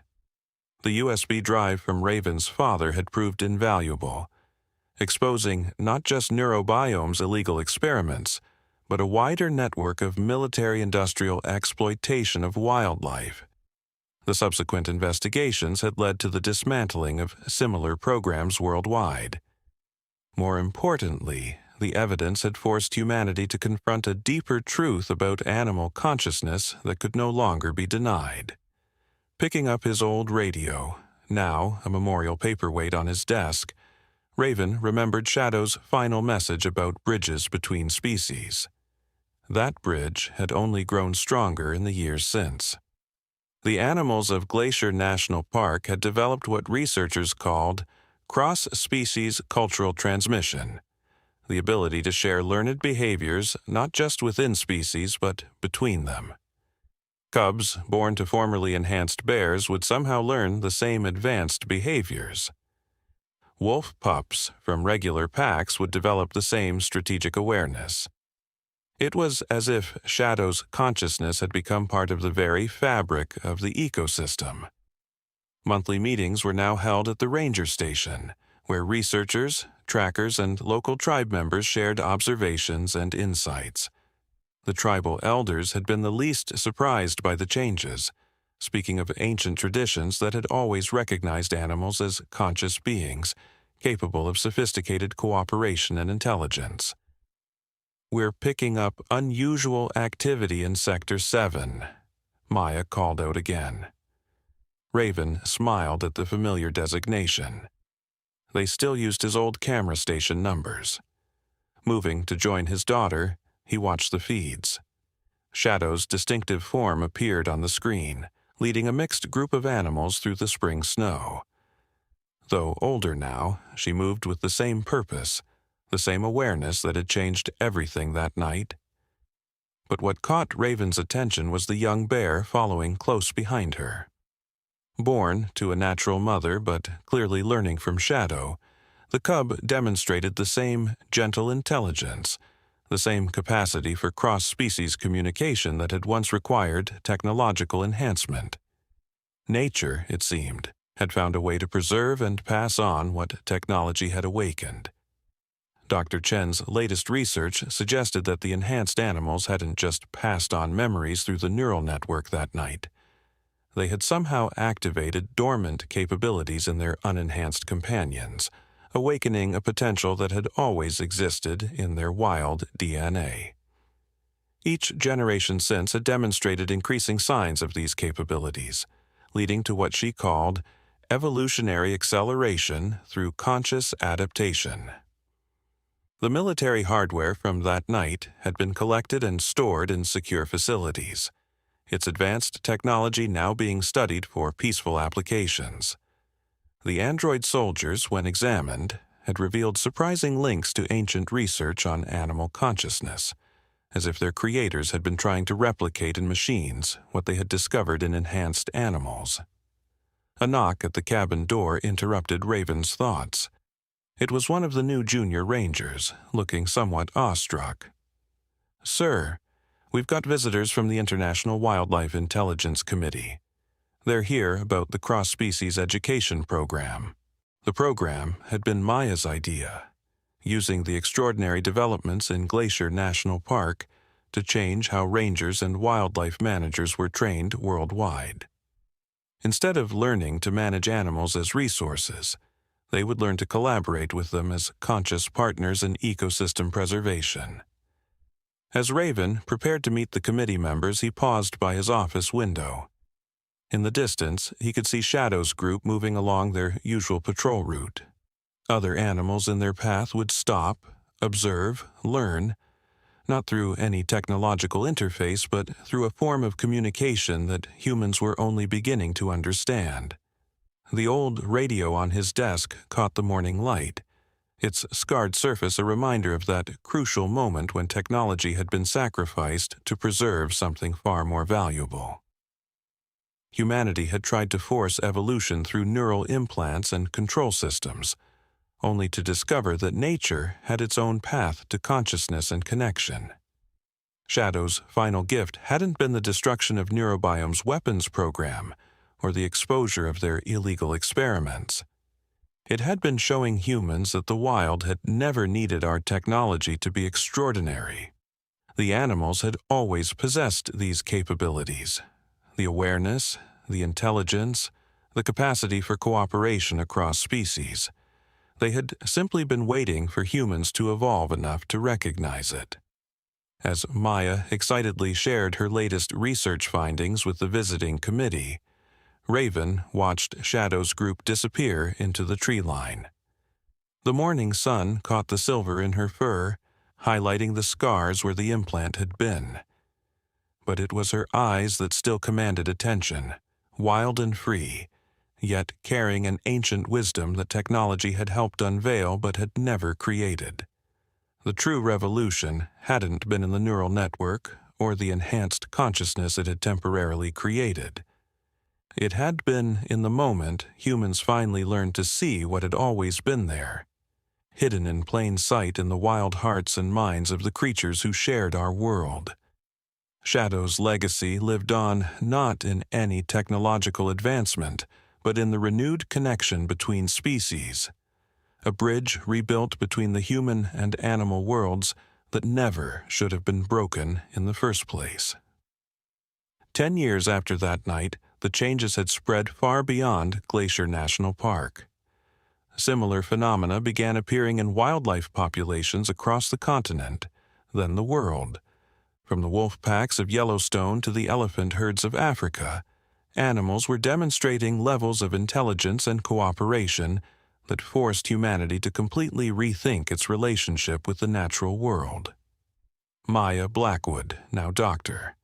The USB drive from Raven's father had proved invaluable, exposing not just Neurobiome's illegal experiments, but a wider network of military-industrial exploitation of wildlife. The subsequent investigations had led to the dismantling of similar programs worldwide. More importantly, the evidence had forced humanity to confront a deeper truth about animal consciousness that could no longer be denied. Picking up his old radio, now a memorial paperweight on his desk, Raven remembered Shadow's final message about bridges between species. That bridge had only grown stronger in the years since. The animals of Glacier National Park had developed what researchers called cross-species cultural transmission, the ability to share learned behaviors not just within species but between them. Cubs born to formerly enhanced bears would somehow learn the same advanced behaviors. Wolf pups from regular packs would develop the same strategic awareness. It was as if Shadow's consciousness had become part of the very fabric of the ecosystem. Monthly meetings were now held at the ranger station, where researchers, trackers, and local tribe members shared observations and insights. The tribal elders had been the least surprised by the changes, speaking of ancient traditions that had always recognized animals as conscious beings, capable of sophisticated cooperation and intelligence. "We're picking up unusual activity in Sector 7, Maya called out again. Raven smiled at the familiar designation. They still used his old camera station numbers. Moving to join his daughter, he watched the feeds. Shadow's distinctive form appeared on the screen, leading a mixed group of animals through the spring snow. Though older now, she moved with the same purpose, the same awareness that had changed everything that night. But what caught Raven's attention was the young bear following close behind her. Born to a natural mother but clearly learning from Shadow, the cub demonstrated the same gentle intelligence, the same capacity for cross-species communication that had once required technological enhancement. Nature, it seemed, had found a way to preserve and pass on what technology had awakened. Dr. Chen's latest research suggested that the enhanced animals hadn't just passed on memories through the neural network that night. They had somehow activated dormant capabilities in their unenhanced companions, awakening a potential that had always existed in their wild DNA. Each generation since had demonstrated increasing signs of these capabilities, leading to what she called evolutionary acceleration through conscious adaptation. The military hardware from that night had been collected and stored in secure facilities, its advanced technology now being studied for peaceful applications. The android soldiers, when examined, had revealed surprising links to ancient research on animal consciousness, as if their creators had been trying to replicate in machines what they had discovered in enhanced animals. A knock at the cabin door interrupted Raven's thoughts. It was one of the new junior rangers, looking somewhat awestruck. "Sir, we've got visitors from the International Wildlife Intelligence Committee. They're here about the cross-species education program." The program had been Maya's idea, using the extraordinary developments in Glacier National Park to change how rangers and wildlife managers were trained worldwide. Instead of learning to manage animals as resources, they would learn to collaborate with them as conscious partners in ecosystem preservation. As Raven prepared to meet the committee members, he paused by his office window. In the distance, he could see Shadow's group moving along their usual patrol route. Other animals in their path would stop, observe, learn, not through any technological interface, but through a form of communication that humans were only beginning to understand. The old radio on his desk caught the morning light, its scarred surface a reminder of that crucial moment when technology had been sacrificed to preserve something far more valuable. Humanity had tried to force evolution through neural implants and control systems, only to discover that nature had its own path to consciousness and connection. Shadow's final gift hadn't been the destruction of Neurobiome's weapons program or the exposure of their illegal experiments. It had been showing humans that the wild had never needed our technology to be extraordinary. The animals had always possessed these capabilities: the awareness, the intelligence, the capacity for cooperation across species. They had simply been waiting for humans to evolve enough to recognize it. As Maya excitedly shared her latest research findings with the visiting committee, Raven watched Shadow's group disappear into the tree line. The morning sun caught the silver in her fur, highlighting the scars where the implant had been. But it was her eyes that still commanded attention, wild and free, yet carrying an ancient wisdom that technology had helped unveil but had never created. The true revolution hadn't been in the neural network or the enhanced consciousness it had temporarily created. It had been in the moment humans finally learned to see what had always been there, hidden in plain sight in the wild hearts and minds of the creatures who shared our world. Shadow's legacy lived on not in any technological advancement, but in the renewed connection between species, a bridge rebuilt between the human and animal worlds that never should have been broken in the first place. 10 years after that night, the changes had spread far beyond Glacier National Park. Similar phenomena began appearing in wildlife populations across the continent, then the world. From the wolf packs of Yellowstone to the elephant herds of Africa, animals were demonstrating levels of intelligence and cooperation that forced humanity to completely rethink its relationship with the natural world. Maya Blackwood, now doctor.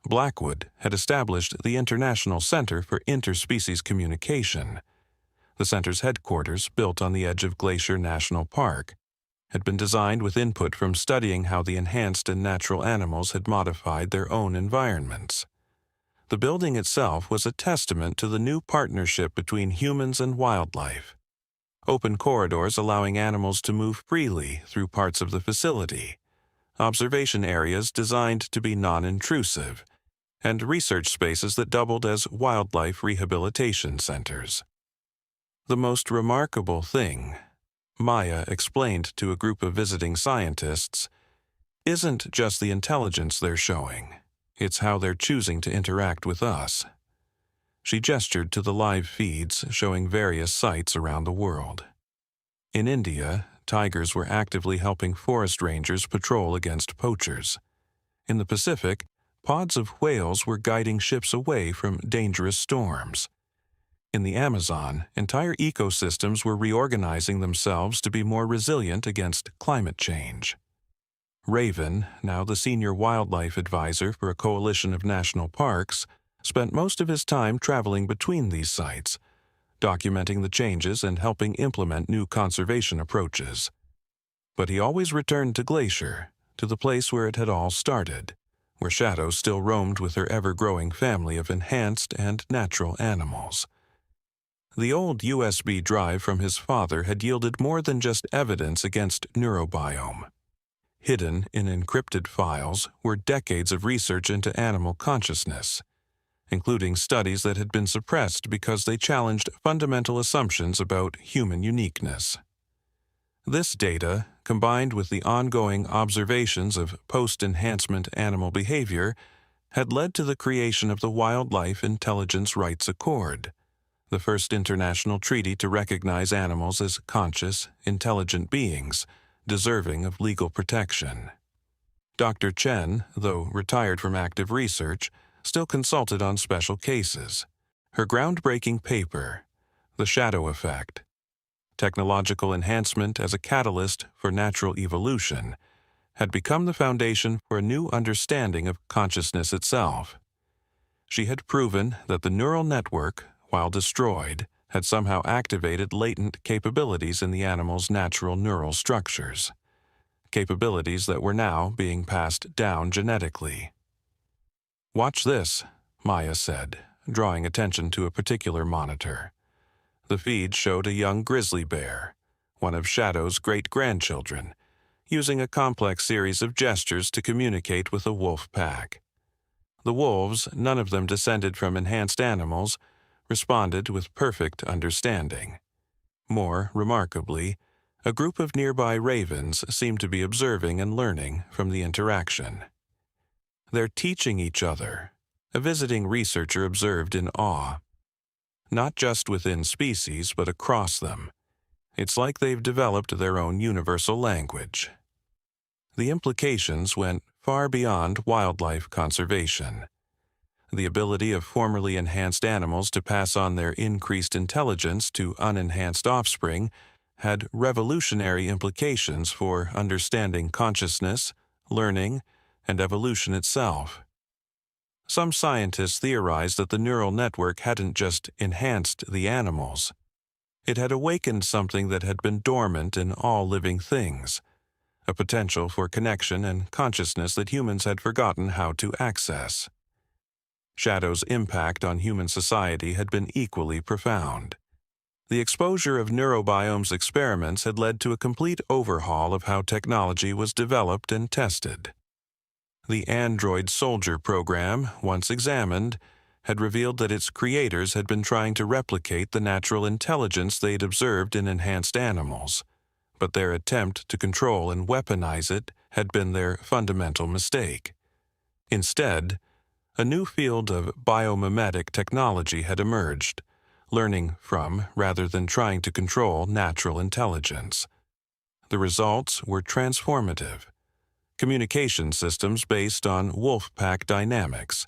Blackwood had established the International Center for Interspecies Communication. The center's headquarters, built on the edge of Glacier National Park, had been designed with input from studying how the enhanced and natural animals had modified their own environments. The building itself was a testament to the new partnership between humans and wildlife. Open corridors allowing animals to move freely through parts of the facility, observation areas designed to be non-intrusive, and research spaces that doubled as wildlife rehabilitation centers. The most remarkable thing, Maya explained to a group of visiting scientists, isn't just the intelligence they're showing, it's how they're choosing to interact with us. She gestured to the live feeds showing various sites around the world. In India, tigers were actively helping forest rangers patrol against poachers. In the Pacific, pods of whales were guiding ships away from dangerous storms. In the Amazon, entire ecosystems were reorganizing themselves to be more resilient against climate change. Raven, now the senior wildlife advisor for a coalition of national parks, spent most of his time traveling between these sites, documenting the changes and helping implement new conservation approaches. But he always returned to Glacier, to the place where it had all started, where Shadow still roamed with her ever-growing family of enhanced and natural animals. The old USB drive from his father had yielded more than just evidence against neurobiome. Hidden in encrypted files were decades of research into animal consciousness, including studies that had been suppressed because they challenged fundamental assumptions about human uniqueness. This data, combined with the ongoing observations of post-enhancement animal behavior, had led to the creation of the Wildlife Intelligence Rights Accord, the first international treaty to recognize animals as conscious, intelligent beings, deserving of legal protection. Dr. Chen, though retired from active research, still consulted on special cases. Her groundbreaking paper, The Shadow Effect, Technological Enhancement as a Catalyst for Natural Evolution, had become the foundation for a new understanding of consciousness itself. She had proven that the neural network, while destroyed, had somehow activated latent capabilities in the animal's natural neural structures, capabilities that were now being passed down genetically. "Watch this," Maya said, drawing attention to a particular monitor. The feed showed a young grizzly bear, one of Shadow's great-grandchildren, using a complex series of gestures to communicate with a wolf pack. The wolves, none of them descended from enhanced animals, responded with perfect understanding. More remarkably, a group of nearby ravens seemed to be observing and learning from the interaction. "They're teaching each other," a visiting researcher observed in awe. "Not just within species, but across them. It's like they've developed their own universal language. The implications went far beyond wildlife conservation. The ability of formerly enhanced animals to pass on their increased intelligence to unenhanced offspring had revolutionary implications for understanding consciousness, learning, and evolution itself. Some scientists theorized that the neural network hadn't just enhanced the animals. It had awakened something that had been dormant in all living things, a potential for connection and consciousness that humans had forgotten how to access. Shadow's impact on human society had been equally profound. The exposure of Neurobiome's experiments had led to a complete overhaul of how technology was developed and tested. The Android Soldier program, once examined, had revealed that its creators had been trying to replicate the natural intelligence they'd observed in enhanced animals, but their attempt to control and weaponize it had been their fundamental mistake. Instead, a new field of biomimetic technology had emerged, learning from rather than trying to control natural intelligence. The results were transformative. Communication systems based on wolf pack dynamics,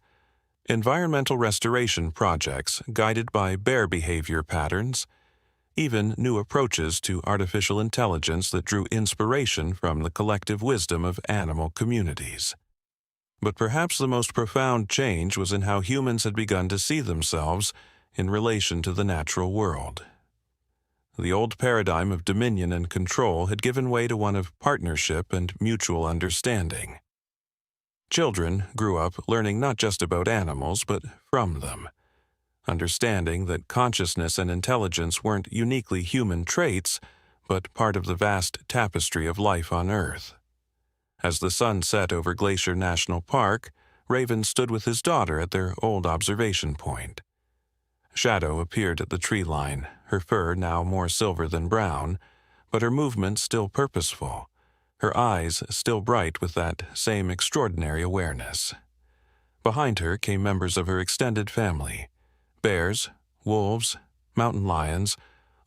environmental restoration projects guided by bear behavior patterns, even new approaches to artificial intelligence that drew inspiration from the collective wisdom of animal communities. But perhaps the most profound change was in how humans had begun to see themselves in relation to the natural world. The old paradigm of dominion and control had given way to one of partnership and mutual understanding. Children grew up learning not just about animals, but from them, understanding that consciousness and intelligence weren't uniquely human traits, but part of the vast tapestry of life on Earth. As the sun set over Glacier National Park, Raven stood with his daughter at their old observation point. Shadow appeared at the tree line, her fur now more silver than brown, but her movements still purposeful, her eyes still bright with that same extraordinary awareness. Behind her came members of her extended family, bears, wolves, mountain lions,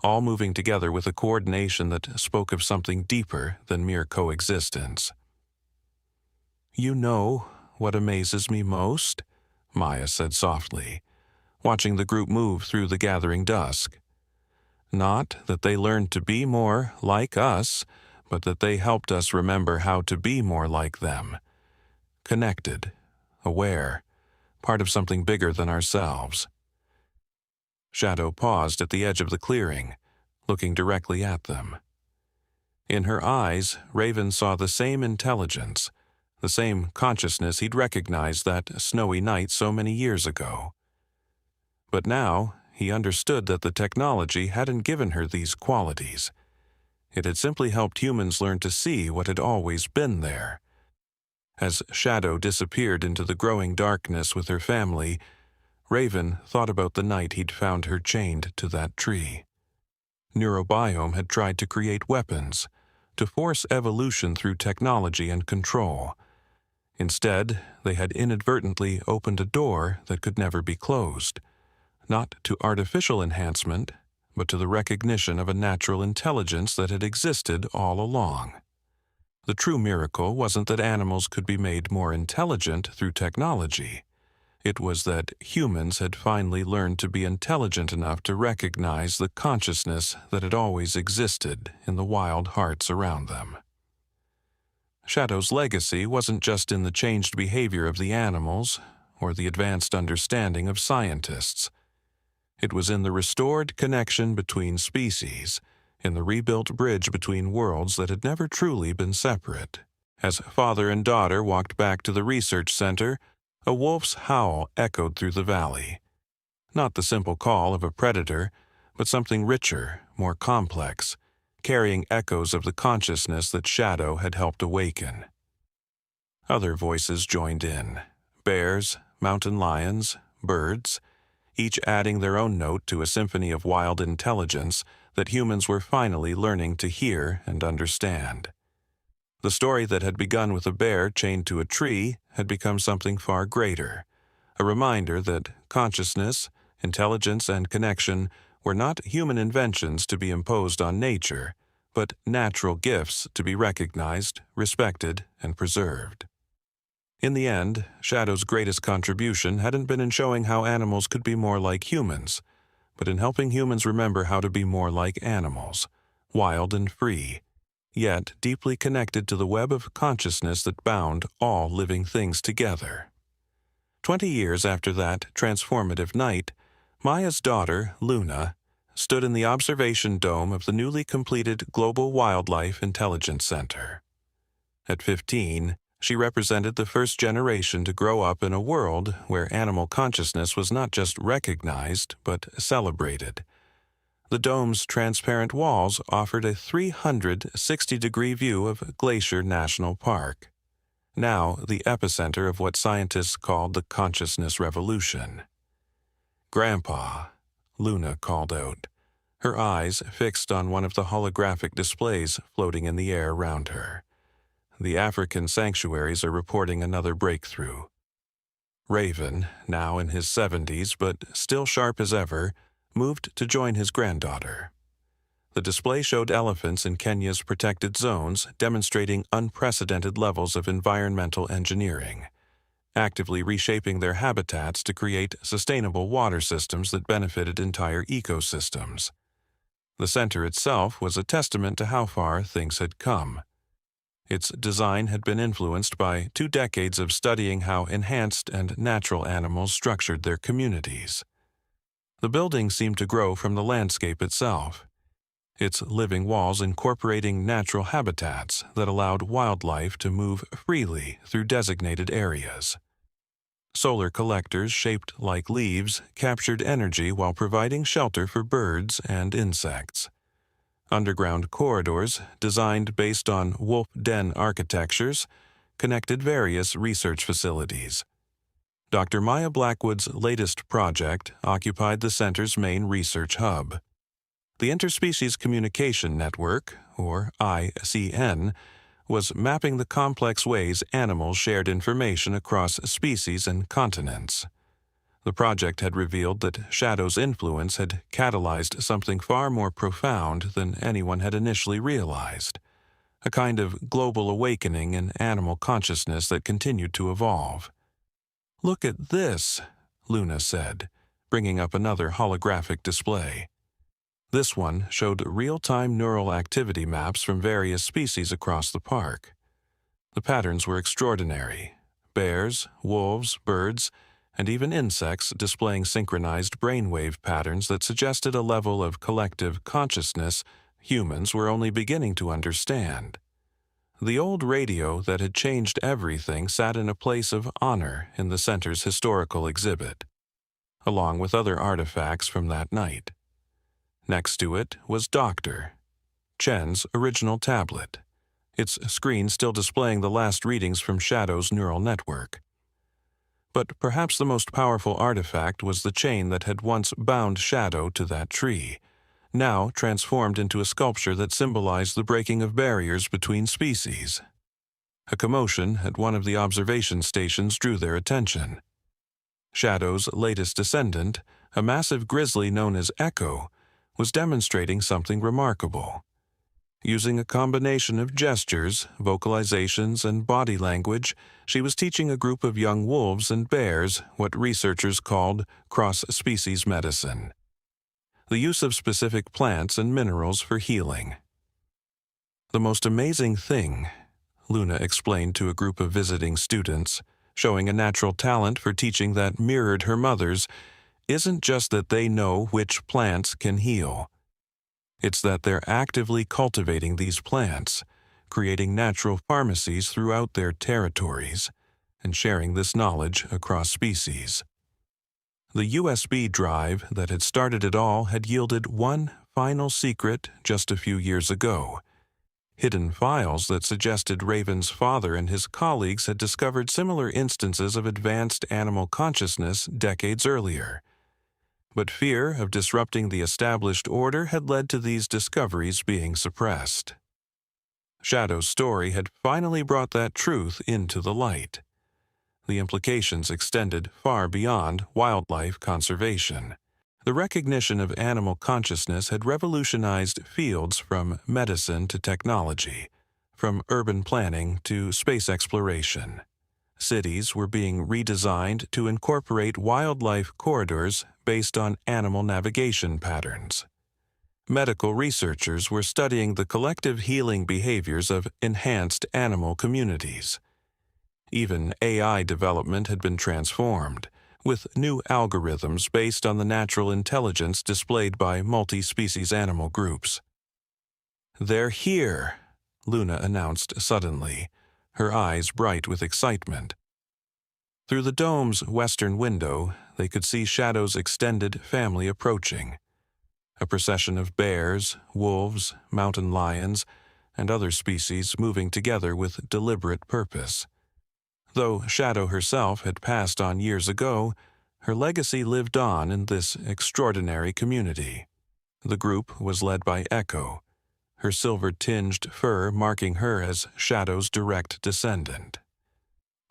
all moving together with a coordination that spoke of something deeper than mere coexistence. "You know what amazes me most?" Maya said softly, watching the group move through the gathering dusk. "Not that they learned to be more like us, but that they helped us remember how to be more like them. Connected, aware, part of something bigger than ourselves." Shadow paused at the edge of the clearing, looking directly at them. In her eyes, Raven saw the same intelligence, the same consciousness he'd recognized that snowy night so many years ago. But now, he understood that the technology hadn't given her these qualities. It had simply helped humans learn to see what had always been there. As Shadow disappeared into the growing darkness with her family, Raven thought about the night he'd found her chained to that tree. Neurobiome had tried to create weapons, to force evolution through technology and control. Instead, they had inadvertently opened a door that could never be closed, not to artificial enhancement, but to the recognition of a natural intelligence that had existed all along. The true miracle wasn't that animals could be made more intelligent through technology. It was that humans had finally learned to be intelligent enough to recognize the consciousness that had always existed in the wild hearts around them. Shadow's legacy wasn't just in the changed behavior of the animals or the advanced understanding of scientists. It was in the restored connection between species, in the rebuilt bridge between worlds that had never truly been separate. As father and daughter walked back to the research center, a wolf's howl echoed through the valley. Not the simple call of a predator, but something richer, more complex, carrying echoes of the consciousness that Shadow had helped awaken. Other voices joined in: bears, mountain lions, birds, each adding their own note to a symphony of wild intelligence that humans were finally learning to hear and understand. The story that had begun with a bear chained to a tree had become something far greater, a reminder that consciousness, intelligence, and connection were not human inventions to be imposed on nature, but natural gifts to be recognized, respected, and preserved. In the end, Shadow's greatest contribution hadn't been in showing how animals could be more like humans, but in helping humans remember how to be more like animals, wild and free, yet deeply connected to the web of consciousness that bound all living things together. 20 years after that transformative night, Maya's daughter, Luna, stood in the observation dome of the newly completed Global Wildlife Intelligence Center. At 15, she represented the first generation to grow up in a world where animal consciousness was not just recognized, but celebrated. The dome's transparent walls offered a 360-degree view of Glacier National Park, now the epicenter of what scientists called the consciousness revolution. "Grandpa," Luna called out, her eyes fixed on one of the holographic displays floating in the air around her. The African sanctuaries are reporting another breakthrough. Raven, now in his 70s but still sharp as ever, moved to join his granddaughter. The display showed elephants in Kenya's protected zones demonstrating unprecedented levels of environmental engineering, actively reshaping their habitats to create sustainable water systems that benefited entire ecosystems. The center itself was a testament to how far things had come. Its design had been influenced by 2 decades of studying how enhanced and natural animals structured their communities. The building seemed to grow from the landscape itself, its living walls incorporating natural habitats that allowed wildlife to move freely through designated areas. Solar collectors shaped like leaves captured energy while providing shelter for birds and insects. Underground corridors, designed based on wolf den architectures, connected various research facilities. Dr. Maya Blackwood's latest project occupied the center's main research hub. The Interspecies Communication Network, or ICN, was mapping the complex ways animals shared information across species and continents. The project had revealed that Shadow's influence had catalyzed something far more profound than anyone had initially realized, a kind of global awakening in animal consciousness that continued to evolve. "Look at this," Luna said, bringing up another holographic display. This one showed real-time neural activity maps from various species across the park. The patterns were extraordinary: bears, wolves, birds, and even insects displaying synchronized brainwave patterns that suggested a level of collective consciousness humans were only beginning to understand. The old radio that had changed everything sat in a place of honor in the center's historical exhibit, along with other artifacts from that night. Next to it was Dr. Chen's original tablet, its screen still displaying the last readings from Shadow's neural network. But perhaps the most powerful artifact was the chain that had once bound Shadow to that tree, now transformed into a sculpture that symbolized the breaking of barriers between species. A commotion at one of the observation stations drew their attention. Shadow's latest descendant, a massive grizzly known as Echo, was demonstrating something remarkable. Using a combination of gestures, vocalizations, and body language, she was teaching a group of young wolves and bears what researchers called cross-species medicine, the use of specific plants and minerals for healing. "The most amazing thing," Luna explained to a group of visiting students, showing a natural talent for teaching that mirrored her mother's, "isn't just that they know which plants can heal. It's that they're actively cultivating these plants, creating natural pharmacies throughout their territories, and sharing this knowledge across species." The USB drive that had started it all had yielded one final secret just a few years ago: hidden files that suggested Raven's father and his colleagues had discovered similar instances of advanced animal consciousness decades earlier. But fear of disrupting the established order had led to these discoveries being suppressed. Shadow's story had finally brought that truth into the light. The implications extended far beyond wildlife conservation. The recognition of animal consciousness had revolutionized fields from medicine to technology, from urban planning to space exploration. Cities were being redesigned to incorporate wildlife corridors based on animal navigation patterns. Medical researchers were studying the collective healing behaviors of enhanced animal communities. Even AI development had been transformed, with new algorithms based on the natural intelligence displayed by multi-species animal groups. "They're here," Luna announced suddenly, her eyes bright with excitement. Through the dome's western window, they could see Shadow's extended family approaching. A procession of bears, wolves, mountain lions, and other species moving together with deliberate purpose. Though Shadow herself had passed on years ago, her legacy lived on in this extraordinary community. The group was led by Echo, her silver-tinged fur marking her as Shadow's direct descendant.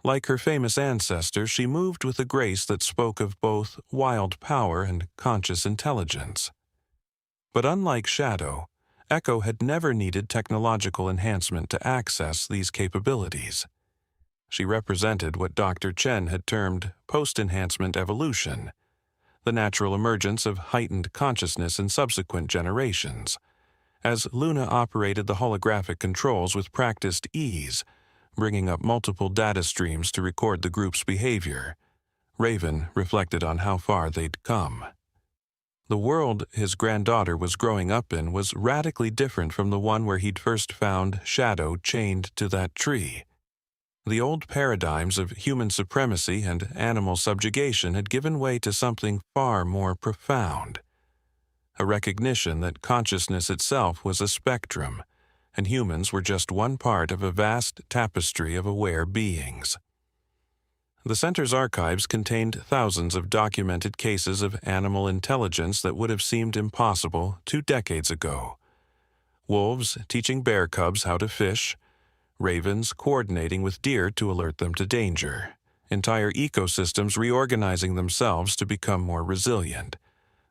Like her famous ancestor, she moved with a grace that spoke of both wild power and conscious intelligence. But unlike Shadow, Echo had never needed technological enhancement to access these capabilities. She represented what Dr. Chen had termed post-enhancement evolution, the natural emergence of heightened consciousness in subsequent generations. As Luna operated the holographic controls with practiced ease, bringing up multiple data streams to record the group's behavior, Raven reflected on how far they'd come. The world his granddaughter was growing up in was radically different from the one where he'd first found Shadow chained to that tree. The old paradigms of human supremacy and animal subjugation had given way to something far more profound, a recognition that consciousness itself was a spectrum, and humans were just one part of a vast tapestry of aware beings. The center's archives contained thousands of documented cases of animal intelligence that would have seemed impossible 2 decades ago. Wolves teaching bear cubs how to fish, ravens coordinating with deer to alert them to danger, entire ecosystems reorganizing themselves to become more resilient.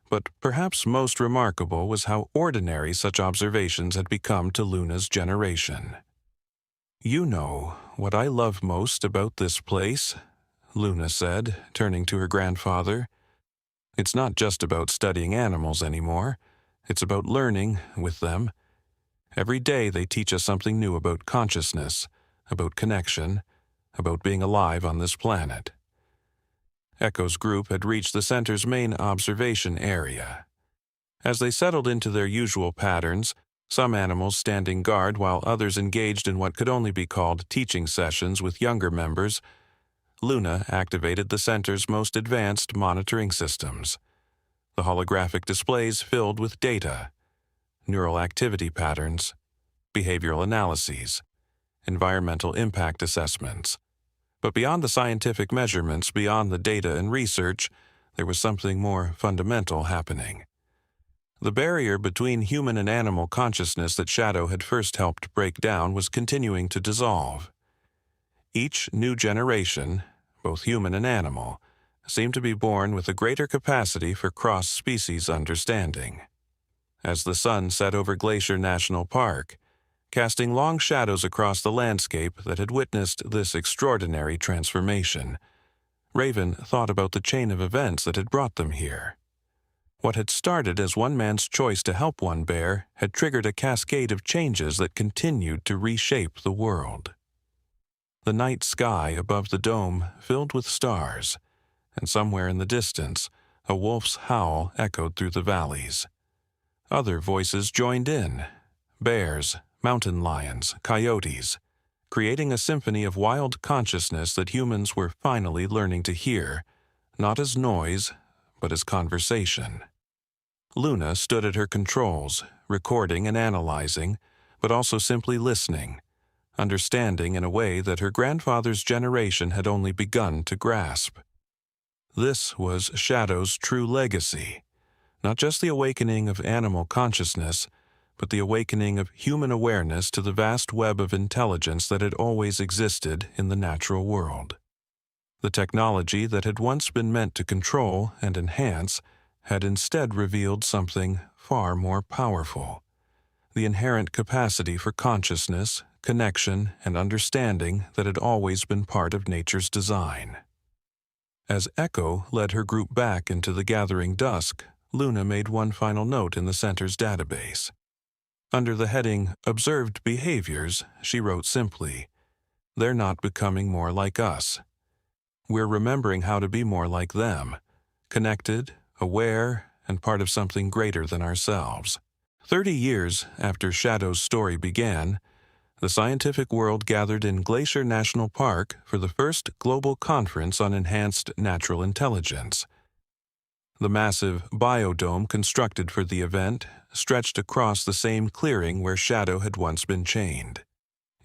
But perhaps most remarkable was how ordinary such observations had become to Luna's generation. "You know what I love most about this place," Luna said, turning to her grandfather. "It's not just about studying animals anymore. It's about learning with them. Every day they teach us something new about consciousness, about connection, about being alive on this planet." Echo's group had reached the center's main observation area. As they settled into their usual patterns, some animals standing guard while others engaged in what could only be called teaching sessions with younger members, Luna activated the center's most advanced monitoring systems. The holographic displays filled with data, neural activity patterns, behavioral analyses, environmental impact assessments. But beyond the scientific measurements, beyond the data and research, there was something more fundamental happening. The barrier between human and animal consciousness that Shadow had first helped break down was continuing to dissolve. Each new generation, both human and animal, seemed to be born with a greater capacity for cross-species understanding. As the sun set over Glacier National Park, casting long shadows across the landscape that had witnessed this extraordinary transformation, Raven thought about the chain of events that had brought them here. What had started as one man's choice to help one bear had triggered a cascade of changes that continued to reshape the world. The night sky above the dome filled with stars, and somewhere in the distance, a wolf's howl echoed through the valleys. Other voices joined in: bears, mountain lions, coyotes, creating a symphony of wild consciousness that humans were finally learning to hear, not as noise, but as conversation. Luna stood at her controls, recording and analyzing, but also simply listening, understanding in a way that her grandfather's generation had only begun to grasp. This was Shadow's true legacy, not just the awakening of animal consciousness, but the awakening of human awareness to the vast web of intelligence that had always existed in the natural world. The technology that had once been meant to control and enhance had instead revealed something far more powerful: the inherent capacity for consciousness, connection, and understanding that had always been part of nature's design. As Echo led her group back into the gathering dusk, Luna made one final note in the center's database. Under the heading Observed Behaviors, she wrote simply, "They're not becoming more like us. We're remembering how to be more like them, connected, aware, and part of something greater than ourselves." 30 years after Shadow's story began, the scientific world gathered in Glacier National Park for the first global conference on enhanced natural intelligence. The massive biodome constructed for the event stretched across the same clearing where Shadow had once been chained,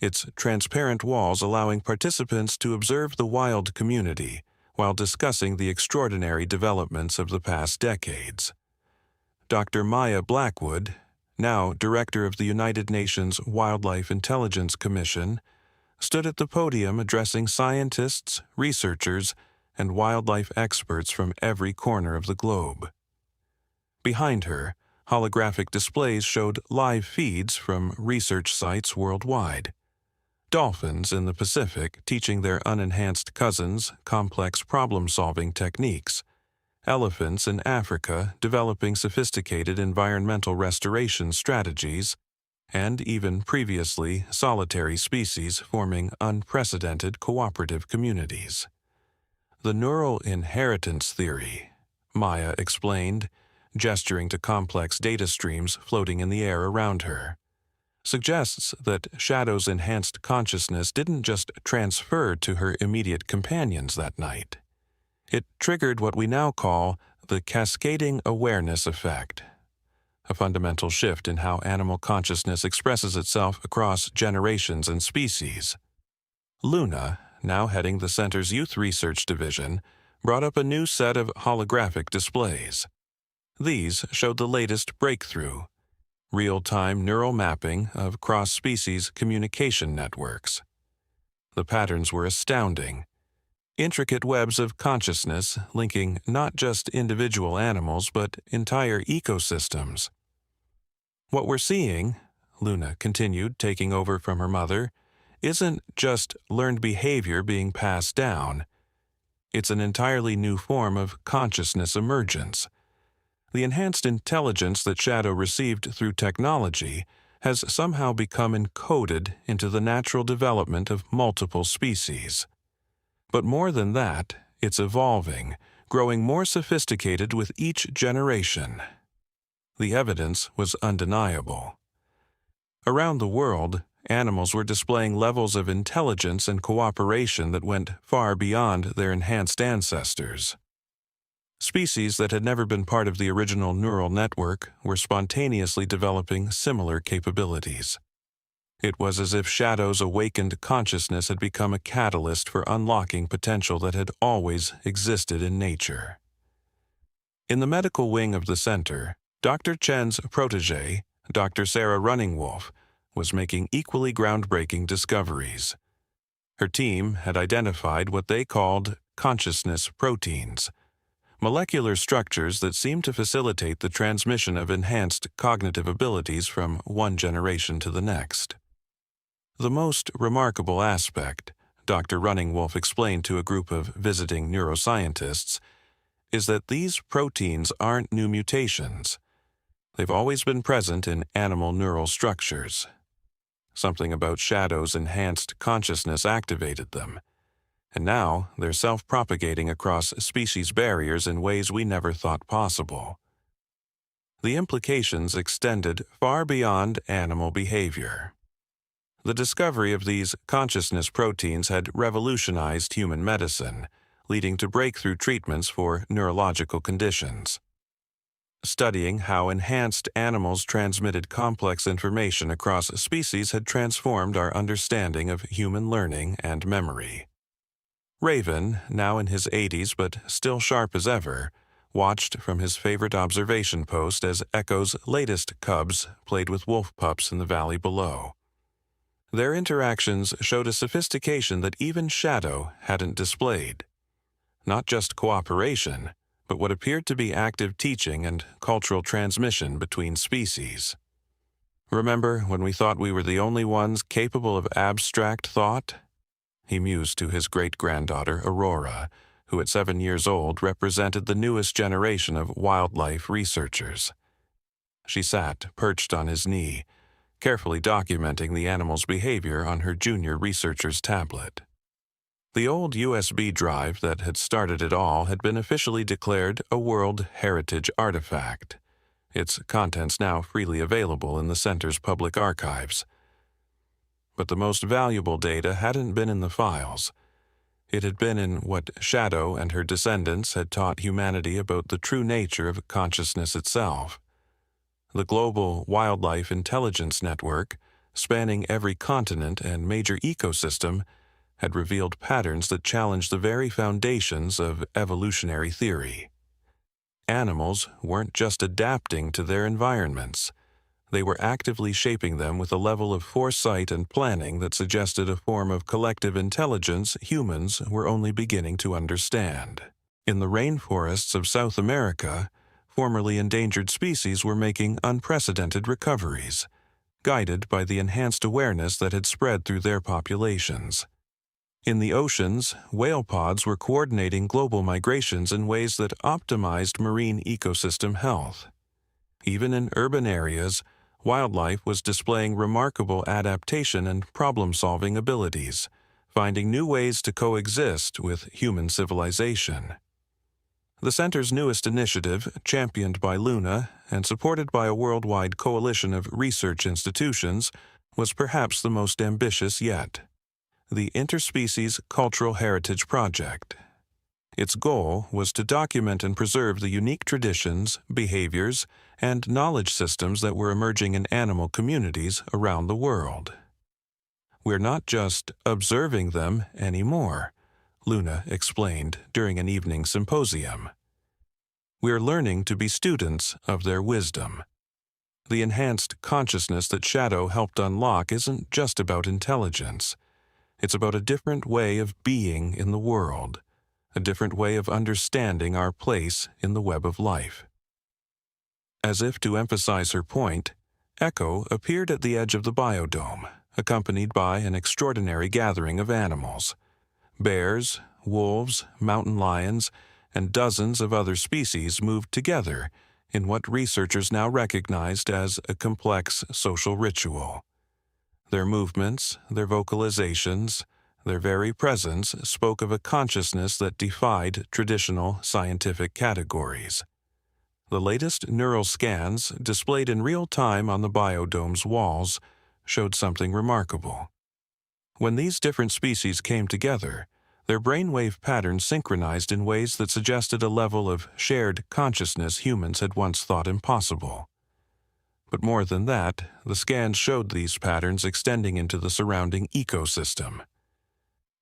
its transparent walls allowing participants to observe the wild community while discussing the extraordinary developments of the past decades. Dr. Maya Blackwood, now Director of the United Nations Wildlife Intelligence Commission, stood at the podium addressing scientists, researchers, and wildlife experts from every corner of the globe. Behind her, holographic displays showed live feeds from research sites worldwide. Dolphins in the Pacific teaching their unenhanced cousins complex problem-solving techniques. Elephants in Africa developing sophisticated environmental restoration strategies, and even previously solitary species forming unprecedented cooperative communities. The neural inheritance theory, Maya explained, gesturing to complex data streams floating in the air around her, suggests that Shadow's enhanced consciousness didn't just transfer to her immediate companions that night. It triggered what we now call the cascading awareness effect, a fundamental shift in how animal consciousness expresses itself across generations and species. Luna, now heading the center's Youth Research Division, brought up a new set of holographic displays. These showed the latest breakthrough: real-time neural mapping of cross-species communication networks. The patterns were astounding. Intricate webs of consciousness linking not just individual animals but entire ecosystems. "What we're seeing," Luna continued, taking over from her mother, "isn't just learned behavior being passed down. It's an entirely new form of consciousness emergence. The enhanced intelligence that Shadow received through technology has somehow become encoded into the natural development of multiple species. But more than that, it's evolving, growing more sophisticated with each generation." The evidence was undeniable. Around the world, animals were displaying levels of intelligence and cooperation that went far beyond their enhanced ancestors. Species that had never been part of the original neural network were spontaneously developing similar capabilities. It was as if Shadow's awakened consciousness had become a catalyst for unlocking potential that had always existed in nature. In the medical wing of the center, Dr. Chen's protégé, Dr. Sarah Runningwolf, was making equally groundbreaking discoveries. Her team had identified what they called consciousness proteins, molecular structures that seemed to facilitate the transmission of enhanced cognitive abilities from one generation to the next. The most remarkable aspect, Dr. Runningwolf explained to a group of visiting neuroscientists, is that these proteins aren't new mutations. They've always been present in animal neural structures. Something about Shadow's enhanced consciousness activated them, and now they're self-propagating across species barriers in ways we never thought possible. The implications extended far beyond animal behavior. The discovery of these consciousness proteins had revolutionized human medicine, leading to breakthrough treatments for neurological conditions. Studying how enhanced animals transmitted complex information across species had transformed our understanding of human learning and memory. Raven, now in his 80s but still sharp as ever, watched from his favorite observation post as Echo's latest cubs played with wolf pups in the valley below. Their interactions showed a sophistication that even Shadow hadn't displayed. Not just cooperation, but what appeared to be active teaching and cultural transmission between species. "Remember when we thought we were the only ones capable of abstract thought?" he mused to his great-granddaughter, Aurora, who at 7 years old represented the newest generation of wildlife researchers. She sat, perched on his knee, carefully documenting the animal's behavior on her junior researcher's tablet. The old USB drive that had started it all had been officially declared a World Heritage Artifact, its contents now freely available in the center's public archives. But the most valuable data hadn't been in the files. It had been in what Shadow and her descendants had taught humanity about the true nature of consciousness itself. The Global Wildlife Intelligence Network, spanning every continent and major ecosystem, had revealed patterns that challenged the very foundations of evolutionary theory. Animals weren't just adapting to their environments. They were actively shaping them with a level of foresight and planning that suggested a form of collective intelligence humans were only beginning to understand. In the rainforests of South America, formerly endangered species were making unprecedented recoveries, guided by the enhanced awareness that had spread through their populations. In the oceans, whale pods were coordinating global migrations in ways that optimized marine ecosystem health. Even in urban areas, wildlife was displaying remarkable adaptation and problem-solving abilities, finding new ways to coexist with human civilization. The center's newest initiative, championed by Luna and supported by a worldwide coalition of research institutions, was perhaps the most ambitious yet: the Interspecies Cultural Heritage Project. Its goal was to document and preserve the unique traditions, behaviors, and knowledge systems that were emerging in animal communities around the world. "We're not just observing them anymore," Luna explained during an evening symposium. "We're learning to be students of their wisdom." The enhanced consciousness that Shadow helped unlock isn't just about intelligence. It's about a different way of being in the world, a different way of understanding our place in the web of life. As if to emphasize her point, Echo appeared at the edge of the biodome, accompanied by an extraordinary gathering of animals. Bears, wolves, mountain lions, and dozens of other species moved together in what researchers now recognized as a complex social ritual. Their movements, their vocalizations, their very presence spoke of a consciousness that defied traditional scientific categories. The latest neural scans, displayed in real time on the biodome's walls, showed something remarkable. When these different species came together, their brainwave patterns synchronized in ways that suggested a level of shared consciousness humans had once thought impossible. But more than that, the scans showed these patterns extending into the surrounding ecosystem.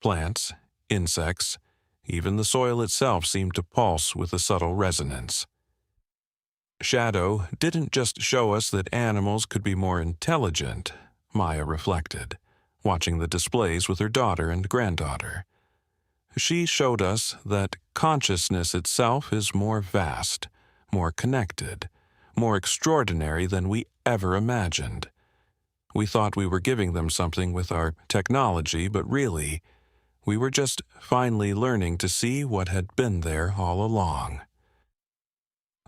Plants, insects, even the soil itself seemed to pulse with a subtle resonance. Shadow didn't just show us that animals could be more intelligent, Maya reflected, watching the displays with her daughter and granddaughter. She showed us that consciousness itself is more vast, more connected, more extraordinary than we ever imagined. We thought we were giving them something with our technology, but really, we were just finally learning to see what had been there all along.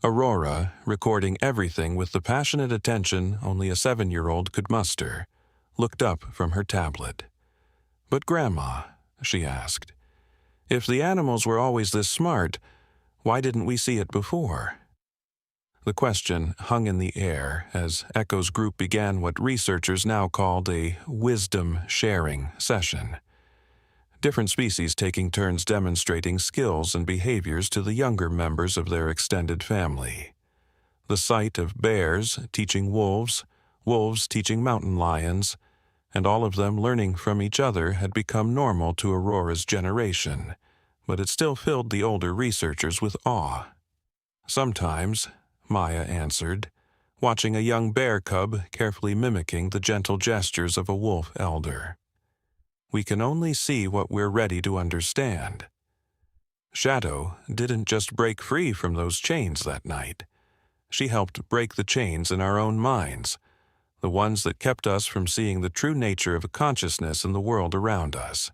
Aurora, recording everything with the passionate attention only a 7-year-old could muster, looked up from her tablet. "But Grandma," she asked, "if the animals were always this smart, why didn't we see it before?" The question hung in the air as Echo's group began what researchers now called a wisdom-sharing session. Different species taking turns demonstrating skills and behaviors to the younger members of their extended family. The sight of bears teaching wolves, wolves teaching mountain lions, and all of them learning from each other had become normal to Aurora's generation, but it still filled the older researchers with awe. "Sometimes," Maya answered, watching a young bear cub carefully mimicking the gentle gestures of a wolf elder. "We can only see what we're ready to understand." Shadow didn't just break free from those chains that night. She helped break the chains in our own minds, the ones that kept us from seeing the true nature of consciousness in the world around us.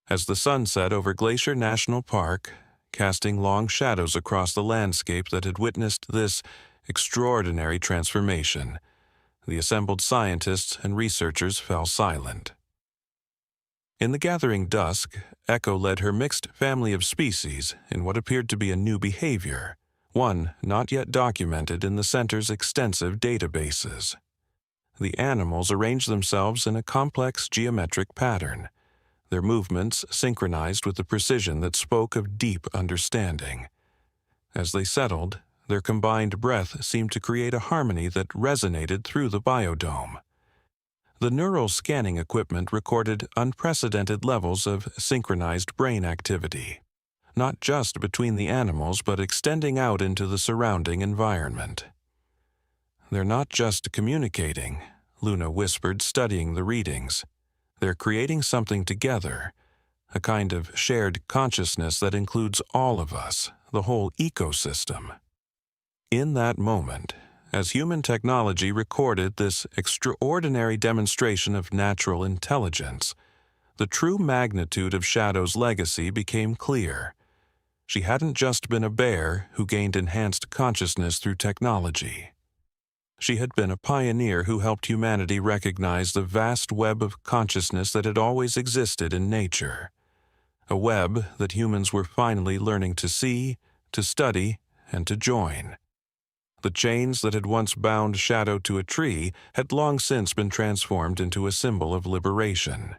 As the sun set over Glacier National Park, casting long shadows across the landscape that had witnessed this extraordinary transformation, the assembled scientists and researchers fell silent. In the gathering dusk, Echo led her mixed family of species in what appeared to be a new behavior, one not yet documented in the center's extensive databases. The animals arranged themselves in a complex geometric pattern, their movements synchronized with a precision that spoke of deep understanding. As they settled, their combined breath seemed to create a harmony that resonated through the biodome. The neural scanning equipment recorded unprecedented levels of synchronized brain activity, not just between the animals but extending out into the surrounding environment. "They're not just communicating," Luna whispered, studying the readings. "They're creating something together, a kind of shared consciousness that includes all of us, the whole ecosystem." In that moment, as human technology recorded this extraordinary demonstration of natural intelligence, the true magnitude of Shadow's legacy became clear. She hadn't just been a bear who gained enhanced consciousness through technology. She had been a pioneer who helped humanity recognize the vast web of consciousness that had always existed in nature, a web that humans were finally learning to see, to study, and to join. The chains that had once bound Shadow to a tree had long since been transformed into a symbol of liberation.